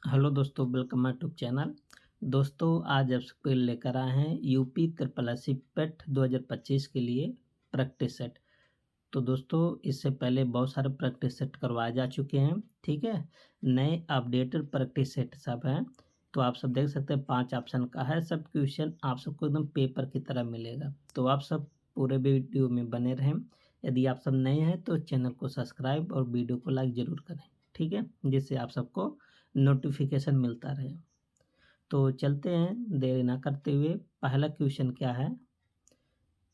Hello दोस्तों, welcome my YouTube channel. दोस्तों, आज आप सबके लिए लेकर आए हैं यूपी ट्रिपल पेट 2025 के लिए प्रैक्टिस सेट। तो दोस्तों, इससे पहले बहुत सारे प्रैक्टिस सेट करवाए जा चुके हैं। ठीक है, नए अपडेटेड प्रैक्टिस सेट सब हैं। तो आप सब देख सकते हैं 5 ऑप्शन का है। सब क्वेश्चन आप सबको एकदम पेपर की तरह मिलेगा। तो आप सब पूरे वीडियो में बने रहें। यदि आप सब नए हैं तो चैनल को सब्सक्राइब और वीडियो को लाइक ज़रूर करें। ठीक है, जिससे आप सबको नोटिफिकेशन मिलता रहे। तो चलते हैं देरी ना करते हुए। पहला क्वेश्चन क्या है?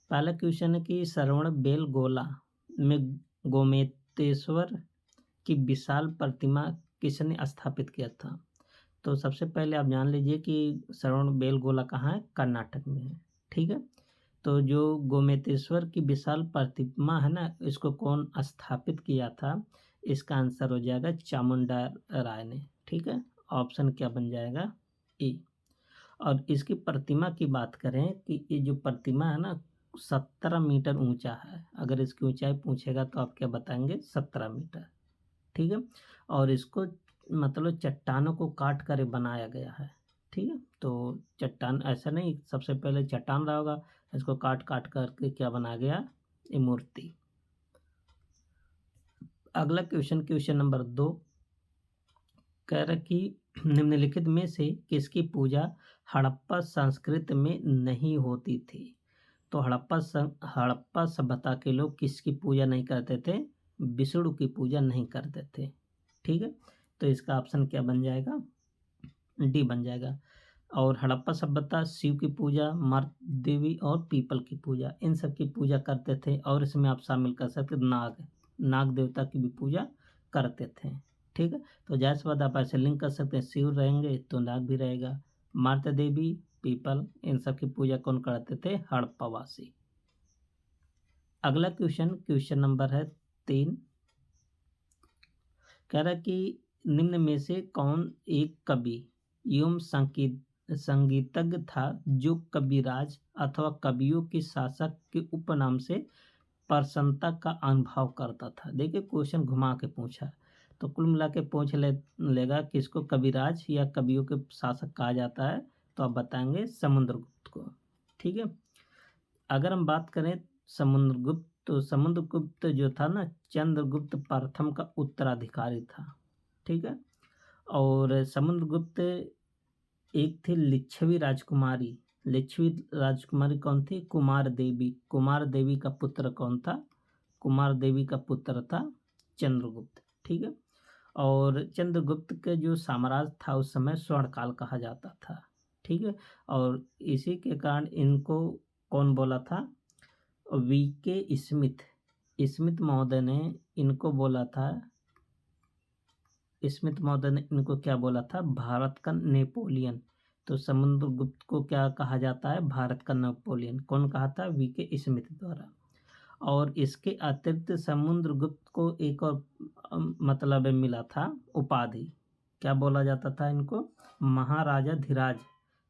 पहला क्वेश्चन है कि श्रवण बेलगोला में गोमतेश्वर की विशाल प्रतिमा किसने स्थापित किया था? तो सबसे पहले आप जान लीजिए कि श्रवण बेलगोला कहाँ है? कर्नाटक में है। ठीक है, तो जो गोमतेश्वर की विशाल प्रतिमा है ना, इसको कौन स्थापित किया था? इसका आंसर हो जाएगा चामुंडा राय ने। ठीक है, ऑप्शन क्या बन जाएगा? ए। और इसकी प्रतिमा की बात करें कि ये जो प्रतिमा है ना 17 मीटर ऊंचा है। अगर इसकी ऊंचाई पूछेगा तो आप क्या बताएंगे? 17 मीटर। ठीक है, और इसको मतलब चट्टानों को काट कर बनाया गया है। ठीक है, तो चट्टान ऐसा नहीं सबसे पहले चट्टान रहा होगा, इसको काट काट करके क्या बना गया? ये मूर्ति। अगला क्वेश्चन, क्वेश्चन नंबर 2, कह रहा कि निम्नलिखित में से किसकी पूजा हड़प्पा संस्कृत में नहीं होती थी? तो हड़प्पा सभ्यता के लोग किसकी पूजा नहीं करते थे? विष्णु की पूजा नहीं करते थे। ठीक है, तो इसका ऑप्शन क्या बन जाएगा? डी बन जाएगा। और हड़प्पा सभ्यता शिव की पूजा, मर्त देवी और पीपल की पूजा, इन सब की पूजा करते थे। और इसमें आप शामिल कर सकते नाग, नाग देवता की भी पूजा करते थे। ठीक है, तो जाहिर सी बात आप ऐसे लिंक कर सकते हैं, शिव रहेंगे तो नाग भी रहेगा, मर्त देवी, पीपल, इन सब की पूजा कौन करते थे? हड़प्पावासी। अगला क्वेश्चन, क्वेश्चन नंबर है 3, कह रहा है कि निम्न में से कौन एक कवि एवं संगीतज्ञ था जो कविराज अथवा कवियों के शासक के उपनाम से प्रसन्नता का अनुभव करता था? देखिए, क्वेश्चन घुमा के पूछा, तो कुल मिला के पूछ लेगा कि इसको कविराज या कवियों के शासक कहा जाता है। तो आप बताएंगे समुद्रगुप्त को। ठीक है, अगर हम बात करें समुद्रगुप्त, तो समुद्रगुप्त जो था ना चंद्रगुप्त प्रथम का उत्तराधिकारी था। ठीक है, और समुद्रगुप्त एक थी लिच्छवी राजकुमारी। लिच्छवी राजकुमारी कौन थी? कुमार देवी। कुमार देवी का पुत्र कौन था? कुमार देवी का पुत्र था चंद्रगुप्त। ठीक है, और चंद्रगुप्त के जो साम्राज्य था उस समय स्वर्णकाल कहा जाता था। ठीक है, और इसी के कारण इनको कौन बोला था? वी के स्मिथ, स्मिथ महोदय ने इनको बोला था, स्मिथ महोदय ने इनको क्या बोला था? भारत का नेपोलियन। तो समुद्रगुप्त को क्या कहा जाता है? भारत का नेपोलियन। कौन कहा था? वी के स्मिथ द्वारा। और इसके अतिरिक्त समुद्रगुप्त को एक और मतलब मिला था उपाधि। क्या बोला जाता था इनको? महाराजा धीराज।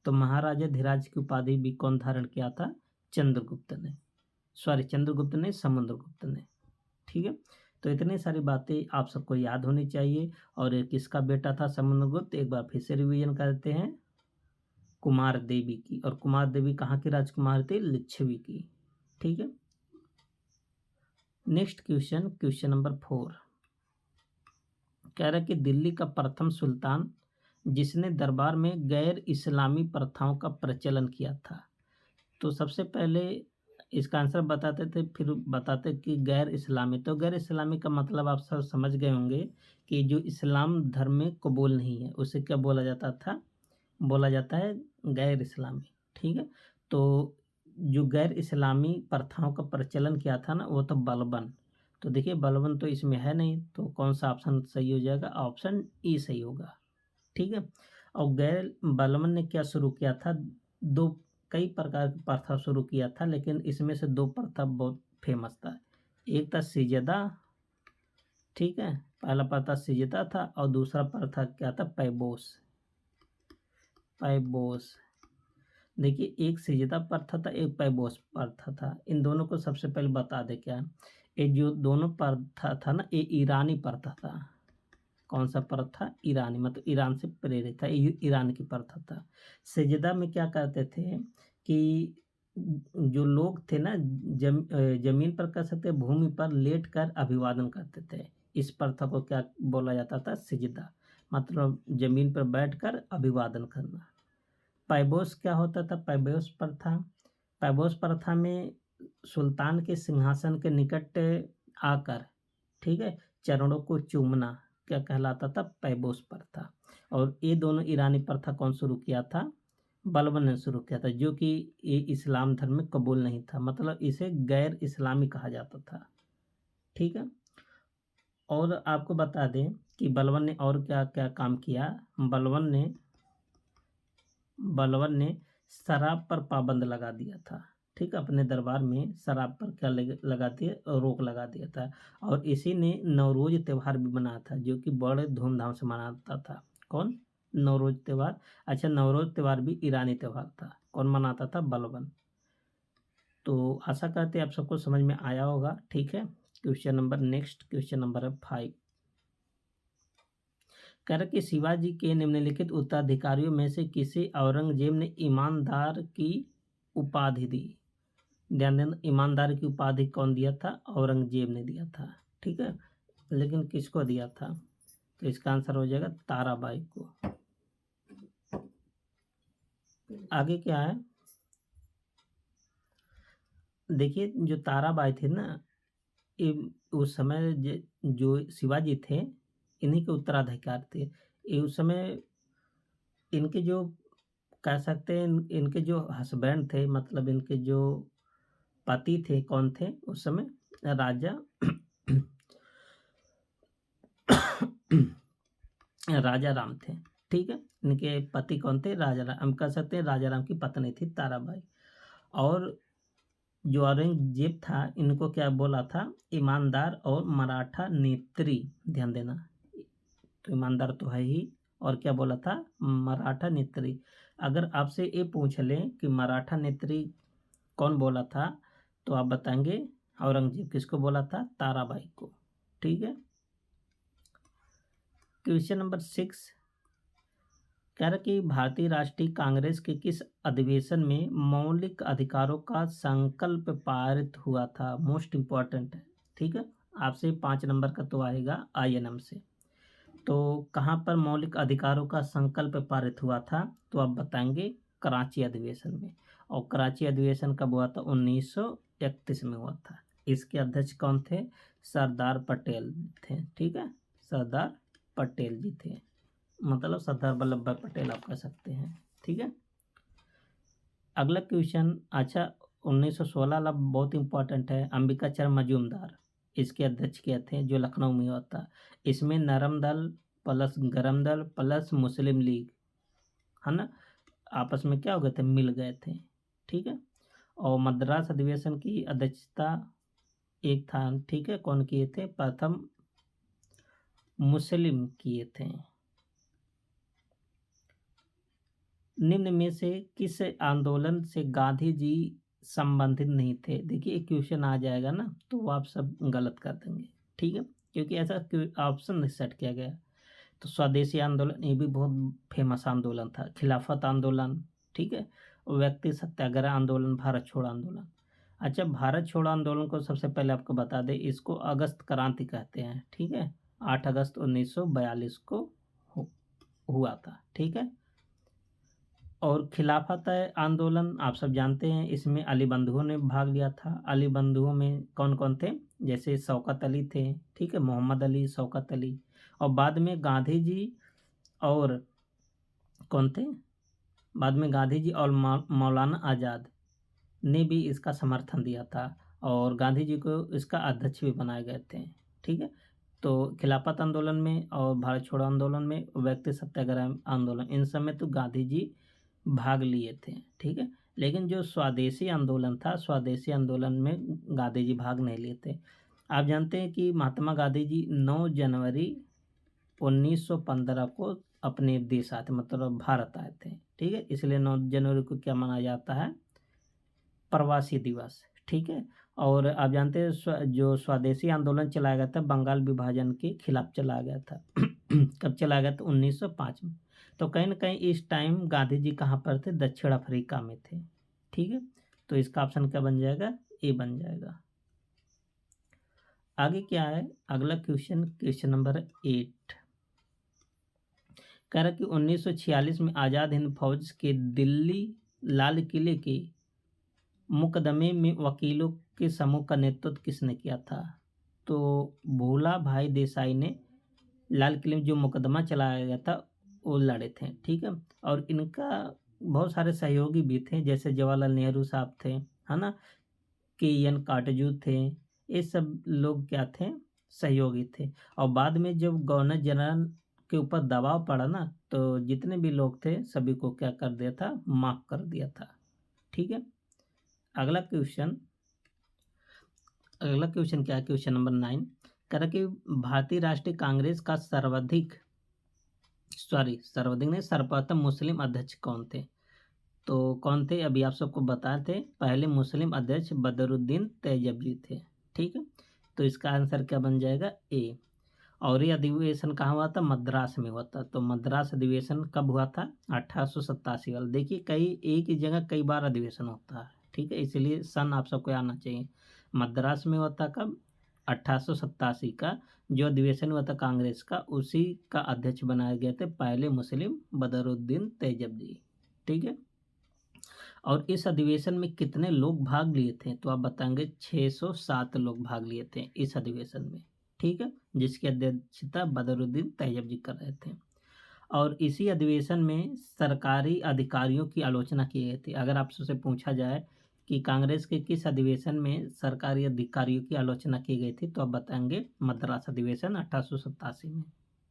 तो महाराजा धीराज की उपाधि भी कौन धारण किया था? चंद्रगुप्त ने। सॉरी, चंद्रगुप्त ने, समुद्रगुप्त ने। ठीक है, तो इतनी सारी बातें आप सबको याद होनी चाहिए। और ये किसका बेटा था समुद्रगुप्त? एक बार फिर से रिवीजन करते हैं, कुमार देवी की। और कुमार देवी कहाँ की राजकुमार थी? लिच्छवी की। ठीक है, नेक्स्ट क्वेश्चन, क्वेश्चन नंबर 4, कह रहा है कि दिल्ली का प्रथम सुल्तान जिसने दरबार में गैर इस्लामी प्रथाओं का प्रचलन किया था? तो सबसे पहले इसका आंसर बताते थे, फिर बताते कि गैर इस्लामी। तो गैर इस्लामी का मतलब आप सब समझ गए होंगे कि जो इस्लाम धर्म में कबूल नहीं है उसे क्या बोला जाता था? बोला जाता है गैर इस्लामी। ठीक है, तो जो गैर इस्लामी प्रथाओं का प्रचलन किया था ना वो तो बलबन। तो देखिए, बलबन तो इसमें है नहीं, तो कौन सा ऑप्शन सही हो जाएगा? ऑप्शन ई सही होगा। ठीक है, और गैर बलबन ने क्या शुरू किया था? दो, कई प्रकार की प्रथा शुरू किया था, लेकिन इसमें से 2 प्रथा बहुत फेमस था। एक था सिजदा। ठीक है, पहला प्रथा सिजदा था और दूसरा प्रथा क्या था? पैबोस। पैबोस। देखिए, एक सिजदा प्रथा था, एक पैबोस प्रथा था। इन दोनों को सबसे पहले बता दे क्या है। ये जो दोनों प्रथा था ना, ये ईरानी प्रथा था। कौन सा पर्व था? ईरानी, मतलब ईरान से प्रेरित था, ईरान की प्रथा था। सजदा में क्या करते थे कि जो लोग थे ना, ज़मीन पर कह सकते हैं, भूमि पर लेटकर अभिवादन करते थे। इस प्रथा को क्या बोला जाता था? सिजदा, मतलब ज़मीन पर बैठकर अभिवादन करना। पैबोस क्या होता था? पैबोस प्रथा, पैबोस प्रथा में सुल्तान के सिंहासन के निकट आकर, ठीक है, चरणों को चूमना क्या कहलाता था? पैबोस प्रथा। और ये दोनों ईरानी प्रथा कौन शुरू किया था? बलबन ने शुरू किया था, जो कि ये इस्लाम धर्म में कबूल नहीं था, मतलब इसे गैर इस्लामी कहा जाता था। ठीक है। और आपको बता दें कि बलबन ने और क्या क्या काम किया। बलबन ने शराब पर पाबंद लगा दिया था। ठीक है, अपने दरबार में शराब पर क्या लगा दिया? रोक लगा दिया था। और इसी ने नवरोज त्यौहार भी मनाया था, जो कि बड़े धूमधाम से मनाता था। कौन? नवरोज त्यौहार। अच्छा, नवरोज त्यौहार भी ईरानी त्यौहार था। कौन मनाता था? बलबन। तो आशा करते हैं आप सबको समझ में आया होगा। ठीक है, नेक्स्ट क्वेश्चन नंबर है 5। कह रहा कि शिवाजी के निम्नलिखित उत्तराधिकारियों में से किसे औरंगजेब ने ईमानदार की उपाधि दी? ध्यान देना, ईमानदार की उपाधि कौन दिया था? औरंगजेब ने दिया था। ठीक है, लेकिन किसको दिया था? तो इसका आंसर हो जाएगा ताराबाई को। आगे क्या है देखिए, जो ताराबाई थे ना, ये उस समय जो शिवाजी थे, इन्हीं के उत्तराधिकार थे। ये उस समय इनके जो कह सकते हैं, इनके जो हस्बैंड थे, मतलब इनके जो पति थे, कौन थे उस समय? राजा राजा राम थे। ठीक है, इनके पति कौन थे? राजा राम। हम कह सकते हैं राजा राम की पत्नी थी ताराबाई। और जो औरंगजेब था, इनको क्या बोला था? ईमानदार और मराठा नेत्री। ध्यान देना, तो ईमानदार तो है ही, और क्या बोला था? मराठा नेत्री। अगर आपसे ये पूछ लें कि मराठा नेत्री कौन बोला था, तो आप बताएंगे औरंगजेब। किसको बोला था? ताराबाई को। ठीक है। क्वेश्चन नंबर 6 कह रहा कि भारतीय राष्ट्रीय कांग्रेस के किस अधिवेशन में मौलिक अधिकारों का संकल्प पारित हुआ था? मोस्ट इंपॉर्टेंट है। ठीक है, आपसे 5 नंबर का तो आएगा INM से। तो कहाँ पर मौलिक अधिकारों का संकल्प पारित हुआ था? तो आप बताएंगे कराची अधिवेशन में। और कराची अधिवेशन कब हुआ था? 1931 में हुआ था। इसके अध्यक्ष कौन थे? सरदार पटेल थे। ठीक है, सरदार पटेल जी थे, मतलब सरदार वल्लभ भाई पटेल आप कह सकते हैं। ठीक है। अगला क्वेश्चन, अच्छा, 1916 वाला बहुत इंपॉर्टेंट है। अंबिकाचरण मजूमदार इसके अध्यक्ष क्या थे? जो लखनऊ में हुआ था। इसमें नरम दल प्लस गरम दल प्लस मुस्लिम लीग, है ना, आपस में क्या हो गए थे? मिल गए थे। ठीक है। और मद्रास अधिवेशन की अध्यक्षता एक था, ठीक है, कौन किए थे? प्रथम मुस्लिम किए थे। निम्न में से किस आंदोलन से गांधी जी संबंधित नहीं थे? देखिए, एक क्वेश्चन आ जाएगा ना, तो वो आप सब गलत कर देंगे। ठीक है, क्योंकि ऐसा ऑप्शन नहीं सेट किया गया। तो स्वदेशी आंदोलन, ये भी बहुत फेमस आंदोलन था। खिलाफत आंदोलन, ठीक है, व्यक्ति सत्याग्रह आंदोलन, भारत छोड़ो आंदोलन। अच्छा, भारत छोड़ो आंदोलन को सबसे पहले आपको बता दें, इसको अगस्त क्रांति कहते हैं। ठीक है, 8 अगस्त 1942 को हुआ था। ठीक है। और खिलाफत आंदोलन आप सब जानते हैं, इसमें अली बंधुओं ने भाग लिया था। अली बंधुओं में कौन कौन थे? जैसे शौकत अली थे, ठीक है, मोहम्मद अली, शौकत अली। और बाद में गांधी जी और कौन थे? बाद में गांधी जी और मौलाना आज़ाद ने भी इसका समर्थन दिया था, और गांधी जी को इसका अध्यक्ष भी बनाए गए थे। ठीक है। तो खिलाफत आंदोलन में और भारत छोड़ो आंदोलन में, व्यक्ति सत्याग्रह आंदोलन, इन सब में तो गांधी जी भाग लिए थे। ठीक है। लेकिन जो स्वदेशी आंदोलन था, स्वदेशी आंदोलन में गांधी जी भाग नहीं लिए थे। आप जानते हैं कि महात्मा गांधी जी 9 जनवरी 1915 को अपने देश आए थे, मतलब भारत आए थे। ठीक है, इसलिए 9 जनवरी को क्या मनाया जाता है? प्रवासी दिवस। ठीक है। और आप जानते हैं जो स्वदेशी आंदोलन चलाया गया था, बंगाल विभाजन के खिलाफ चलाया गया था। कब चला गया? तो 1905 में। तो कहीं न कहीं इस टाइम गांधी जी कहाँ पर थे? दक्षिण अफ्रीका में थे। ठीक है? तो इसका ऑप्शन क्या बन जाएगा? ए बन जाएगा। आगे क्या है? अगला क्वेश्चन नंबर 8 कह रहा कि 1946 में आज़ाद हिंद फौज के दिल्ली लाल किले के मुकदमे में वकीलों के समूह का नेतृत्व किसने किया था? तो भोला भाई देसाई ने लाल किले में जो मुकदमा चलाया गया था वो लड़े थे। ठीक है? और इनका बहुत सारे सहयोगी भी थे, जैसे जवाहरलाल नेहरू साहब थे, है ना, के एन काटजू थे। ये सब लोग क्या थे? सहयोगी थे। और बाद में जब गवर्नर जनरल के ऊपर दबाव पड़ा ना, तो जितने भी लोग थे सभी को क्या कर दिया था? माफ कर दिया था। ठीक है? अगला क्वेश्चन क्या है? क्वेश्चन नंबर 9 कह रहा कि भारतीय राष्ट्रीय कांग्रेस का सर्वाधिक नहीं, सर्वप्रथम मुस्लिम अध्यक्ष कौन थे? तो कौन थे? अभी आप सबको बताए थे। पहले मुस्लिम अध्यक्ष बदरुद्दीन तैयबजी थे। ठीक है? तो इसका आंसर क्या बन जाएगा? ए। और ये अधिवेशन कहाँ हुआ था? मद्रास में हुआ था। तो मद्रास अधिवेशन कब हुआ था? 1887 वाला। देखिए, कई एक ही जगह कई बार अधिवेशन होता है। ठीक है? इसलिए सन आप सबको आना चाहिए। मद्रास में हुआ था कब? 1887 का जो अधिवेशन हुआ था कांग्रेस का, उसी का अध्यक्ष बनाए गए थे पहले मुस्लिम बदरुद्दीन तैयबजी। ठीक है? और इस अधिवेशन में कितने लोग भाग लिए थे? तो आप बताएंगे 607 लोग भाग लिए थे इस अधिवेशन में। ठीक है? जिसकी अध्यक्षता बदरुद्दीन तैयब जी कर रहे थे। और इसी अधिवेशन में सरकारी अधिकारियों की आलोचना की गई थी। अगर आपसे पूछा जाए कि कांग्रेस के किस अधिवेशन में सरकारी अधिकारियों की आलोचना की गई थी, तो आप बताएंगे मद्रास अधिवेशन 1887 में।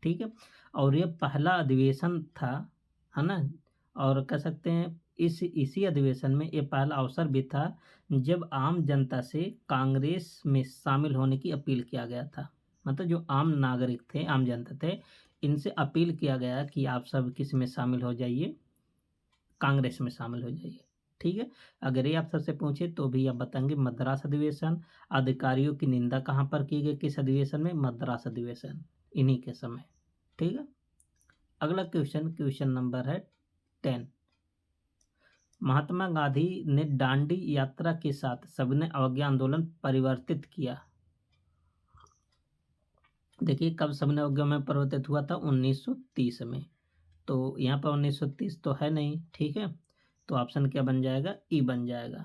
ठीक है? और ये पहला अधिवेशन था, है ना, और कह सकते हैं इसी अधिवेशन में ये पहला अवसर भी था जब आम जनता से कांग्रेस में शामिल होने की अपील किया गया था। मतलब जो आम नागरिक थे, आम जनता थे, इनसे अपील किया गया कि आप सब किस में शामिल हो जाइए? कांग्रेस में शामिल हो जाइए। ठीक है? अगर ये आप सबसे पूछे तो भी आप बताएंगे मद्रास अधिवेशन। अधिकारियों की निंदा कहाँ पर की गई? किस अधिवेशन में? मद्रास अधिवेशन, इन्हीं के समय। ठीक है? अगला क्वेश्चन नंबर है 10। महात्मा गांधी ने दांडी यात्रा के साथ सविनय अवज्ञा आंदोलन परिवर्तित किया। देखिए, कब सविनय अवज्ञा में परिवर्तित हुआ था? 1930 में। तो यहाँ पर 1930 तो है नहीं। ठीक है? तो ऑप्शन क्या बन जाएगा? ई बन जाएगा।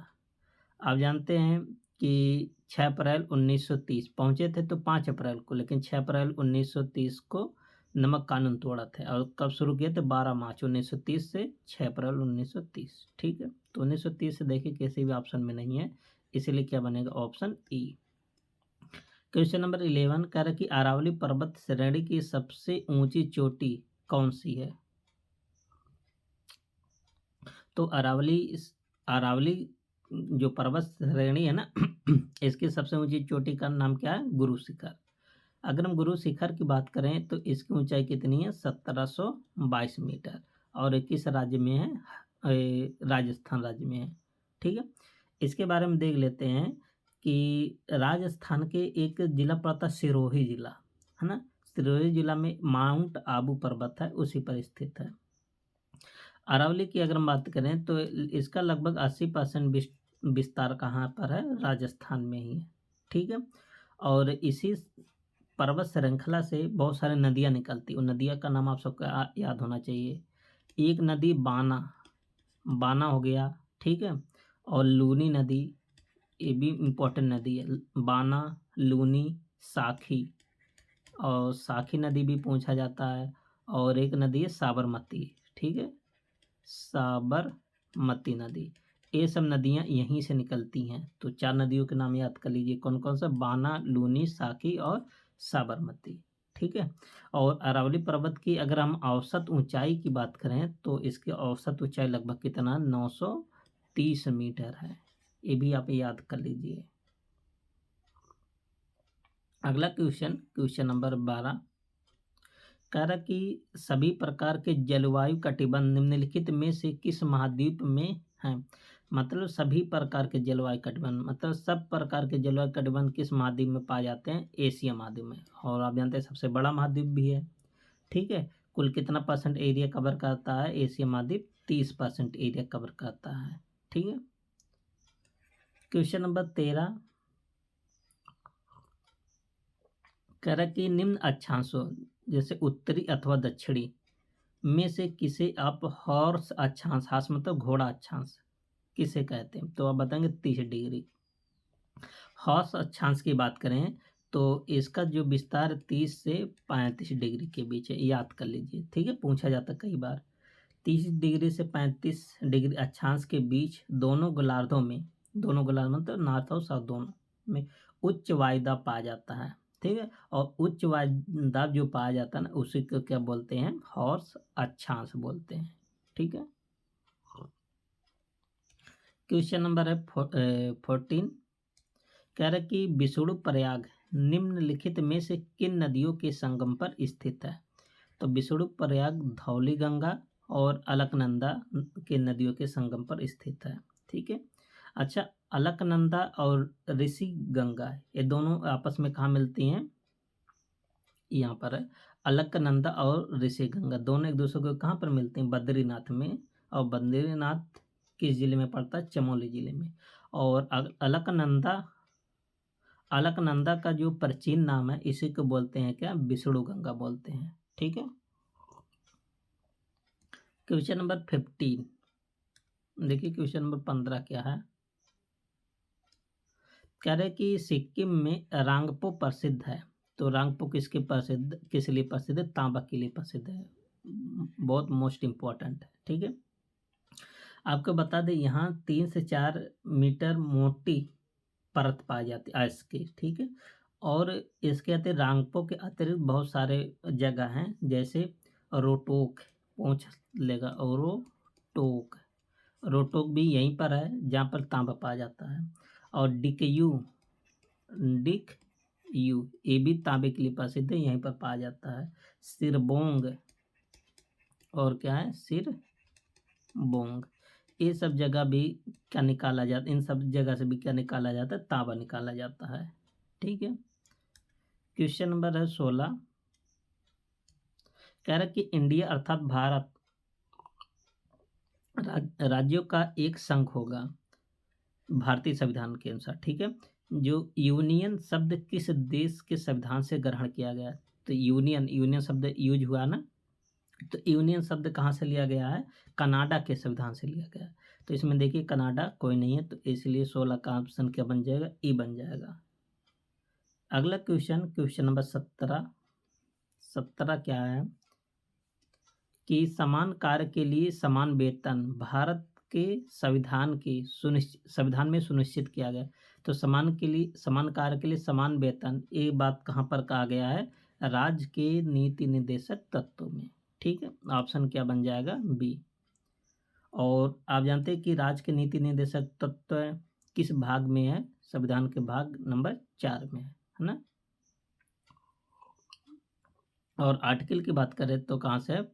आप जानते हैं कि 6 अप्रैल 1930 पहुंचे थे तो 5 अप्रैल को, लेकिन 6 अप्रैल 1930 को नमक कानून तोड़ा था। और कब शुरू किए थे? 12 मार्च 1930 से 6 अप्रैल 1930। ठीक है? तो 1930 से देखिए किसी भी ऑप्शन में नहीं है, इसीलिए क्या बनेगा? Option E. क्वेश्चन नंबर 11 कह रहा है कि अरावली पर्वत श्रेणी की सबसे ऊंची चोटी कौन सी है? तो अरावली जो पर्वत श्रेणी है ना, इसकी सबसे ऊंची चोटी का नाम क्या है? गुरु शिखर। अगर हम गुरु शिखर की बात करें तो इसकी ऊंचाई कितनी है? 1722 मीटर। और किस राज्य में है? राजस्थान राज्य में है। ठीक है? इसके बारे में देख लेते हैं कि राजस्थान के एक जिला पड़ता सिरोही जिला, है ना। सिरोही जिला में माउंट आबू पर्वत है, उसी पर स्थित है। अरावली की अगर हम बात करें तो इसका लगभग 80% विस्तार कहाँ पर है? राजस्थान में ही है। ठीक है? और इसी पर्वत श्रृंखला से बहुत सारी नदियाँ निकलती, उन नदियों का नाम आप सबको याद होना चाहिए। एक नदी बाना हो गया। ठीक है? और लूनी नदी, ये भी इम्पोर्टेंट नदी है। बाना, लूनी, साखी, और साखी नदी भी पूछा जाता है। और एक नदी है साबरमती। ठीक है? साबरमती नदी। ये सब नदियाँ यहीं से निकलती हैं। तो 4 नदियों के नाम याद कर लीजिए, कौन कौन सा? बाना, लूनी, साखी और साबरमती। ठीक है? और अरावली पर्वत की अगर हम औसत ऊंचाई की बात करें तो इसकी औसत ऊंचाई लगभग कितना? 930 मीटर है। ये भी आप याद कर लीजिए। अगला क्वेश्चन नंबर 12 कह रहा कि सभी प्रकार के जलवायु कटिबंध निम्नलिखित में से किस महाद्वीप में हैं? मतलब सभी प्रकार के जलवायु कटिबंध, मतलब सब प्रकार के जलवायु कटिबंध किस महाद्वीप में पाए जाते हैं? एशिया महाद्वीप में। और आप जानते हैं सबसे बड़ा महाद्वीप भी है। ठीक है। कुल कितना परसेंट एरिया कवर करता है? एशिया महाद्वीप 30% एरिया कवर करता है। ठीक है। क्वेश्चन नंबर 13 कह रहा है कि निम्न अक्षांशों जैसे उत्तरी अथवा दक्षिणी में से किसे आप हॉर्स अक्षांश, हास मतलब घोड़ा अक्षांश किसे कहते हैं? तो आप बताएंगे 30 डिग्री। हॉर्स अक्षांश की बात करें तो इसका जो विस्तार 30 से 35 डिग्री के बीच है, याद कर लीजिए। ठीक है, पूछा जाता कई बार। 30 डिग्री से 35 डिग्री अक्षांश के बीच दोनों गोलार्धों में, दोनों गोलार्ध मतलब नॉर्थ और साउथ दोनों में उच्च वायुदाब पाया जाता है। ठीक है, और उच्च वायुदाब जो पाया जाता है ना उसी को क्या बोलते हैं? हॉर्स अक्षांश बोलते हैं। ठीक है। क्वेश्चन नंबर है 14 कह रहा है कि विष्णु प्रयाग निम्नलिखित में से किन नदियों के संगम पर स्थित है? तो विष्णु प्रयाग धौली गंगा और अलकनंदा के नदियों के संगम पर स्थित है। ठीक है। अच्छा, अलकनंदा और ऋषि गंगा ये दोनों आपस में कहाँ मिलती हैं? यहाँ पर है। अलकनंदा और ऋषि गंगा दोनों एक दूसरे को कहाँ पर मिलते हैं? बद्रीनाथ में। और बद्रीनाथ किस जिले में पड़ता है? चमोली जिले में। और अलकनंदा, अलकनंदा का जो प्राचीन नाम है इसी को बोलते हैं क्या? विष्णु गंगा बोलते हैं। ठीक है। क्वेश्चन नंबर 15 देखिए, क्वेश्चन नंबर 15 क्या है? कह रहे कि सिक्किम में रांगपो प्रसिद्ध है। तो रांगपो किसके प्रसिद्ध, किस लिए प्रसिद्ध है? तांबा के लिए प्रसिद्ध है। बहुत मोस्ट इम्पोर्टेंट है। ठीक है। आपको बता दें यहाँ 3 से 4 मीटर मोटी परत पाई जाती है आइस की। ठीक है। और इसके अतिरिक्त रांगपो के अतिरिक्त बहुत सारे जगह हैं, जैसे रोटोक, पहुँच लेगा, और रोटोक, रोटोक भी यहीं पर है जहाँ पर तांबा पाया जाता है। और डिकयू, डिक यू ये भी तांबे के लिए प्रसिद्ध है, यहीं पर पाया जाता है। सिरबोंग, और क्या है? सिरबोंग, ये सब जगह भी क्या निकाला जाता है? इन सब जगह से भी क्या निकाला जाता है? तांबा निकाला जाता है। ठीक है। क्वेश्चन नंबर है 16 कह रहा है कि इंडिया अर्थात भारत राज्यों का एक संघ होगा भारतीय संविधान के अनुसार। ठीक है। जो यूनियन शब्द किस देश के संविधान से ग्रहण किया गया? तो यूनियन, यूनियन शब्द यूज हुआ ना, तो यूनियन शब्द कहाँ से लिया गया है? कनाडा के संविधान से लिया गया है। तो इसमें देखिए कनाडा कोई नहीं है, तो इसलिए 16 का ऑप्शन क्या बन जाएगा? ई बन जाएगा। अगला क्वेश्चन, क्वेश्चन नंबर 17 क्या है कि समान कार्य के लिए समान वेतन भारत के संविधान की संविधान में सुनिश्चित किया गया। तो समान के लिए, समान कार्य के लिए समान वेतन, ये बात कहाँ पर कहा गया है? राज्य के नीति निर्देशक तत्वों में। ठीक है। ऑप्शन क्या बन जाएगा? बी। और आप जानते हैं कि राज्य के नीति निर्देशक तत्व किस भाग में है? संविधान के भाग नंबर 4 में है ना। और आर्टिकल की बात करें तो कहाँ से है?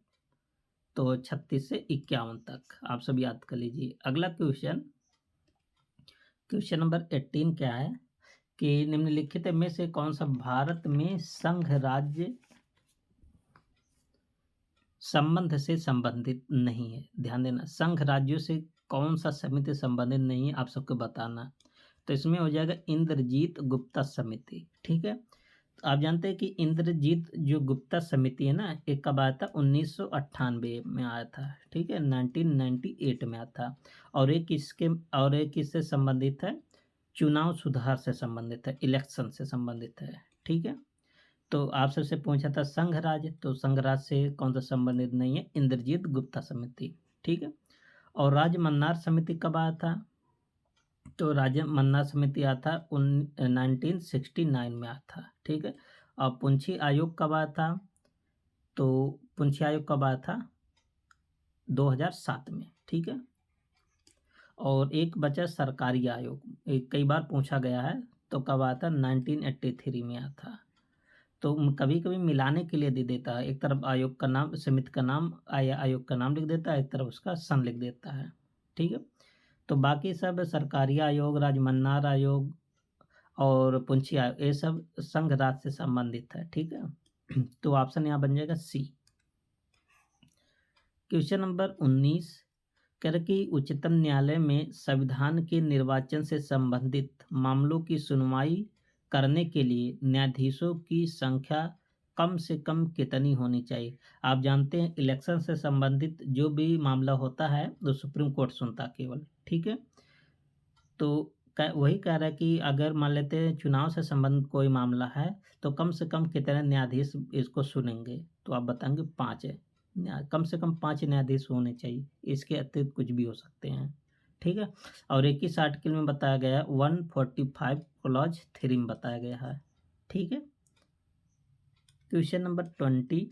तो 36 से 51 तक आप सब याद कर लीजिए। अगला क्वेश्चन, क्वेश्चन नंबर 18 क्या है कि निम्नलिखित में से कौन सा भारत में संघ राज्य संबंध से संबंधित नहीं है? ध्यान देना, संघ राज्यों से कौन सा समिति संबंधित नहीं है, आप सबको बताना। तो इसमें हो जाएगा इंद्रजीत गुप्ता समिति। ठीक है। तो आप जानते हैं कि इंद्रजीत जो गुप्ता समिति है ना, एक कब आया था? 1998 में आया था। ठीक है, 1998 में आया था। और एक किससे संबंधित है? चुनाव सुधार से संबंधित है, इलेक्शन से संबंधित है। ठीक है। तो आप सबसे पूछा था संघ राज्य, तो संघ राज्य से कौन सा संबंधित नहीं है? इंद्रजीत गुप्ता समिति। ठीक है। और राज्य मन्नार समिति कब आया था? तो राज्य मन्नार समिति आया था 1969 में आया था। ठीक है। और पुंछी आयोग कब आया था? तो पुंछी आयोग कब आया था? 2007 में। ठीक है। और एक बचा सरकारी आयोग, एक कई बार पूछा गया है, तो कब आया था? 1983 में आया था। तो कभी कभी मिलाने के लिए दे देता है, एक तरफ आयोग का नाम, समिति का नाम, आयोग का नाम लिख देता है, एक तरफ उसका सन लिख देता है। ठीक है। तो बाकी सब सरकारी आयोग, राजमन्नार आयोग और पुंछी आयोग, ये सब संघ राज्य से संबंधित है। ठीक है। तो ऑप्शन यहाँ बन जाएगा सी। क्वेश्चन नंबर 19 कह रहे कि उच्चतम न्यायालय में संविधान के निर्वाचन से संबंधित मामलों की सुनवाई करने के लिए न्यायाधीशों की संख्या कम से कम कितनी होनी चाहिए। आप जानते हैं इलेक्शन से संबंधित जो भी मामला होता है तो सुप्रीम कोर्ट सुनता केवल, ठीक है। तो वही कह रहा है कि अगर मान लेते हैं चुनाव से संबंधित कोई मामला है तो कम से कम कितने न्यायाधीश इसको सुनेंगे, तो आप बताएंगे 5 है। कम से कम 5 न्यायाधीश होने चाहिए, इसके अतिरिक्त कुछ भी हो सकते हैं, ठीक है। और 21 आर्टिकल में बताया गया है, 145 क्लॉज 3 में बताया गया है, ठीक है। क्वेश्चन नंबर 20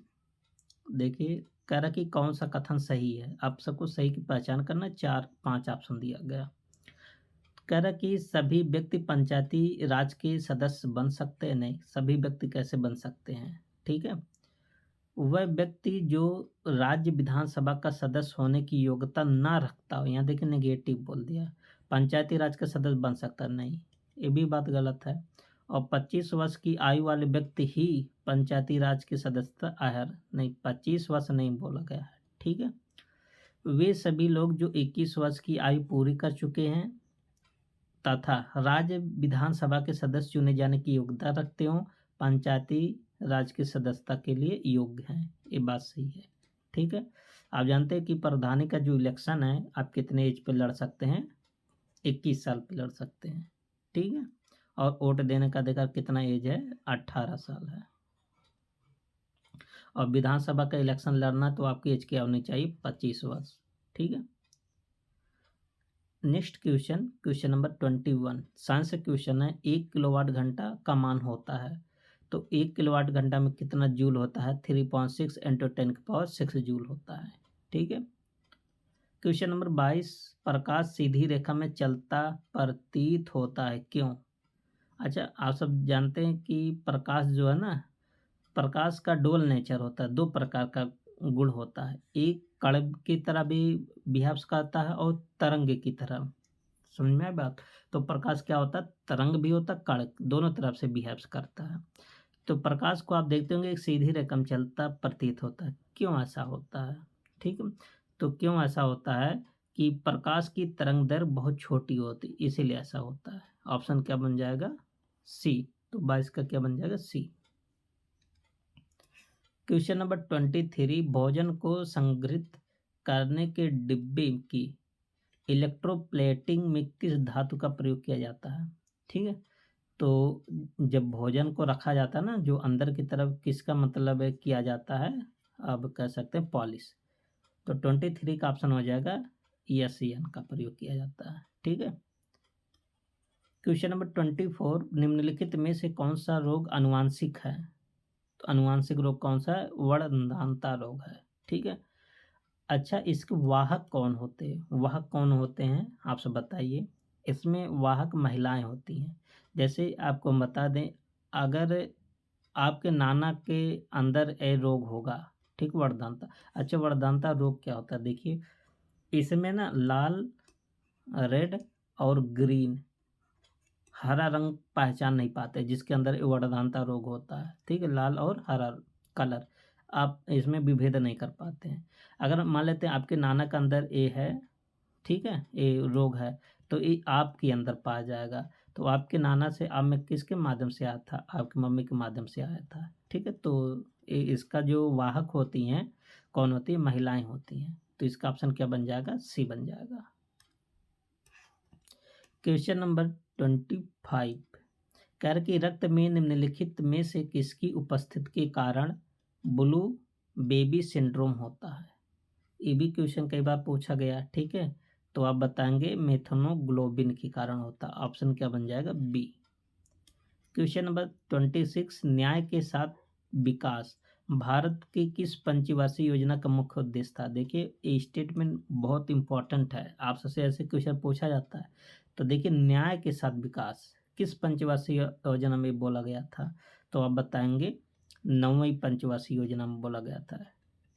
देखिए, कह रहा कि कौन सा कथन सही है। आप सबको सही की पहचान करना, 4-5 ऑप्शन दिया गया। कह रहा कि सभी व्यक्ति पंचायती राज के सदस्य बन सकते हैं, नहीं, सभी व्यक्ति कैसे बन सकते हैं, ठीक है। वह व्यक्ति जो राज्य विधानसभा का सदस्य होने की योग्यता ना रखता हो, यहाँ देखिए नेगेटिव बोल दिया, पंचायती राज का सदस्य बन सकता नहीं, ये भी बात गलत है। और 25 वर्ष की आयु वाले व्यक्ति ही पंचायती राज की सदस्यता अर्ह नहीं, 25 वर्ष नहीं बोला गया है, ठीक है। वे सभी लोग जो 21 वर्ष की आयु पूरी कर चुके हैं तथा राज्य विधानसभा के सदस्य चुने जाने की योग्यता रखते हो, पंचायती राज की सदस्यता के लिए योग्य हैं, ये बात सही है, ठीक है। आप जानते हैं कि प्रधानी का जो इलेक्शन है, आप कितने एज पे लड़ सकते हैं, 21 साल पे लड़ सकते हैं, ठीक है। और वोट देने का अधिकार कितना एज है, 18 साल है। और विधानसभा का इलेक्शन लड़ना तो आपकी एज क्या होनी चाहिए, 25 वर्ष, ठीक है। नेक्स्ट क्वेश्चन नंबर 21 साइंस से क्वेश्चन है, 1 किलोवाट घंटा का मान होता है, तो 1 किलोवाट घंटा में कितना जूल होता है, 3.6 × 10⁶ जूल होता है, ठीक है। क्वेश्चन नंबर 22 प्रकाश सीधी रेखा में चलता प्रतीत होता है, क्यों। अच्छा, आप सब जानते हैं कि प्रकाश जो है ना, प्रकाश का डुअल नेचर होता है, 2 प्रकार का गुण होता है, एक कण की तरह भी बिहेव्स करता है और तरंग की तरह, समझ में आया बात। तो प्रकाश क्या होता है, तरंग भी होता है, कण, दोनों तरफ से बिहेव्स करता है। तो प्रकाश को आप देखते होंगे एक सीधी रेखा में चलता प्रतीत होता है, क्यों ऐसा होता है, ठीक है। तो क्यों ऐसा होता है कि प्रकाश की तरंग दैर्घ्य बहुत छोटी होती है, इसीलिए ऐसा होता है। ऑप्शन क्या बन जाएगा, सी। तो 22 का क्या बन जाएगा, सी। क्वेश्चन नंबर 23 भोजन को संग्रहित करने के डिब्बे की इलेक्ट्रोप्लेटिंग में किस धातु का प्रयोग किया जाता है, ठीक है। तो जब भोजन को रखा जाता है ना, जो अंदर की तरफ किसका मतलब है किया जाता है, अब कह सकते हैं पॉलिश। तो 23 का ऑप्शन हो जाएगा ESN का प्रयोग किया जाता है, ठीक है। क्वेश्चन नंबर 24 निम्नलिखित में से कौन सा रोग अनुवांशिक है, तो अनुवांशिक रोग कौन सा है, वर्णधानता रोग है, ठीक है। अच्छा, इसके वाहक कौन होते हैं, वाहक कौन होते हैं आप सब बताइए। इसमें वाहक महिलाएं होती हैं। जैसे आपको बता दें, अगर आपके नाना के अंदर ए रोग होगा, ठीक, वर्णधानता। अच्छा, वर्णधानता रोग क्या होता है, देखिए इसमें ना लाल, रेड और ग्रीन, हरा रंग पहचान नहीं पाते, जिसके अंदर वर्णधानता रोग होता है, ठीक है, लाल और हरा कलर आप इसमें विभेद नहीं कर पाते हैं। अगर मान लेते हैं आपके नाना के अंदर ए है, ठीक है, ए रोग है, तो ये आपके अंदर पाया जाएगा। तो आपके नाना से आप में किसके माध्यम से आया था, आपकी मम्मी के माध्यम से आया था, ठीक है। तो इसका जो वाहक होती हैं, कौन होती है, महिलाएं होती हैं। तो इसका ऑप्शन क्या बन जाएगा, सी बन जाएगा। क्वेश्चन नंबर 25 कह रहा कि रक्त में निम्नलिखित में से किसकी उपस्थिति के कारण ब्लू बेबी सिंड्रोम होता है। ये भी क्वेश्चन कई बार पूछा गया, ठीक है। तो आप बताएंगे मेथनोग्लोबिन के कारण होता है, ऑप्शन क्या बन जाएगा, बी। क्वेश्चन नंबर 26 न्याय के साथ विकास भारत की किस पंचवर्षीय योजना का मुख्य उद्देश्य था। देखिए ये स्टेटमेंट बहुत इंपॉर्टेंट है, आप सबसे ऐसे क्वेश्चन पूछा जाता है। तो देखिए न्याय के साथ विकास किस पंचवर्षीय योजना में बोला गया था, तो आप बताएंगे 9वीं पंचवर्षीय योजना में बोला गया था,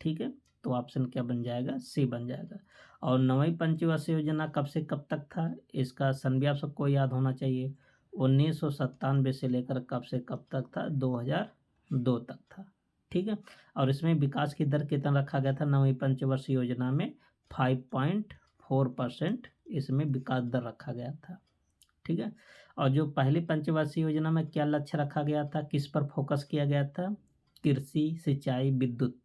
ठीक है। तो ऑप्शन क्या बन जाएगा, सी बन जाएगा। और 9वीं पंचवर्षीय योजना कब से कब तक था, इसका सन भी आप सबको याद होना चाहिए, 1997 से लेकर कब से कब तक था, 2002 तक था, ठीक है। और इसमें विकास की दर कितना रखा गया था नवीं पंचवर्षीय योजना में? 5.4% इसमें विकास दर रखा गया था, ठीक है। और जो पहली पंचवर्षीय योजना में क्या लक्ष्य रखा गया था, किस पर फोकस किया गया था? कृषि, सिंचाई, विद्युत,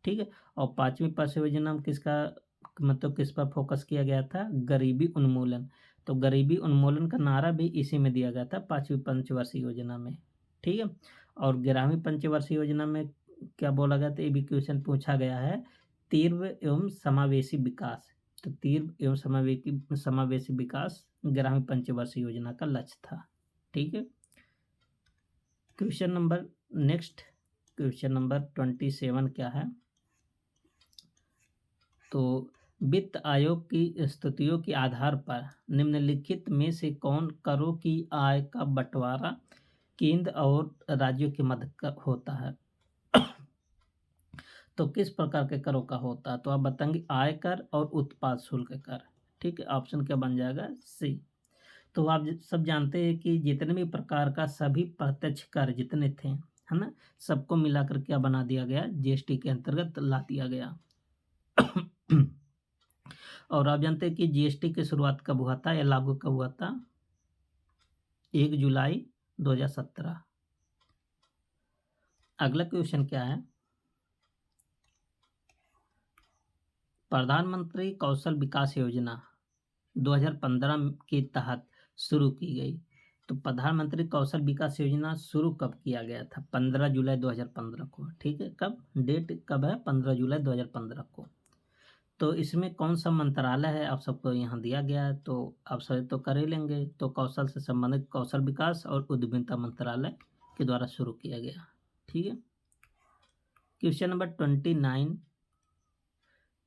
ठीक है। और पांचवी परियोजना में किसका मतलब किस पर फोकस किया गया था? गरीबी उन्मूलन। तो गरीबी उन्मूलन का नारा भी इसी में दिया गया था पांचवी पंचवर्षीय योजना में, ठीक है। और 11वीं पंचवर्षीय योजना में क्या बोला गया था? ये भी क्वेश्चन पूछा गया है, तीव्र एवं समावेशी विकास। तो तीव्र एवं समावेशी विकास 11वीं पंचवर्षीय योजना का लक्ष्य था, ठीक है। Question number next, question number 27 क्या है? तो वित्त आयोग की स्थितियों के आधार पर निम्नलिखित में से कौन करों की आय का बंटवारा केंद्र और राज्यों के मध्य होता है? तो किस प्रकार के करों का होता है? तो आप बताएंगे आयकर और उत्पाद शुल्क कर, ठीक है। ऑप्शन क्या बन जाएगा? सी। तो आप सब जानते हैं कि जितने भी प्रकार का सभी प्रत्यक्ष कर जितने थे, है ना, सबको मिलाकर क्या बना दिया गया? जीएसटी के अंतर्गत ला दिया गया। और आप जानते हैं कि जीएसटी की शुरुआत कब हुआ था या लागू कब हुआ था? 1 जुलाई 2017। अगला क्वेश्चन क्या है? प्रधानमंत्री कौशल विकास योजना 2015 के तहत शुरू की गई। तो प्रधानमंत्री कौशल विकास योजना शुरू कब किया गया था? 15 जुलाई 2015 को, ठीक है। कब? डेट कब है? 15 जुलाई 2015 को। तो इसमें कौन सा मंत्रालय है आप सबको यहाँ दिया गया है, तो आप सब तो कर ही लेंगे। तो कौशल से संबंधित कौशल विकास और उद्यमिता मंत्रालय के द्वारा शुरू किया गया, ठीक है। क्वेश्चन नंबर 29,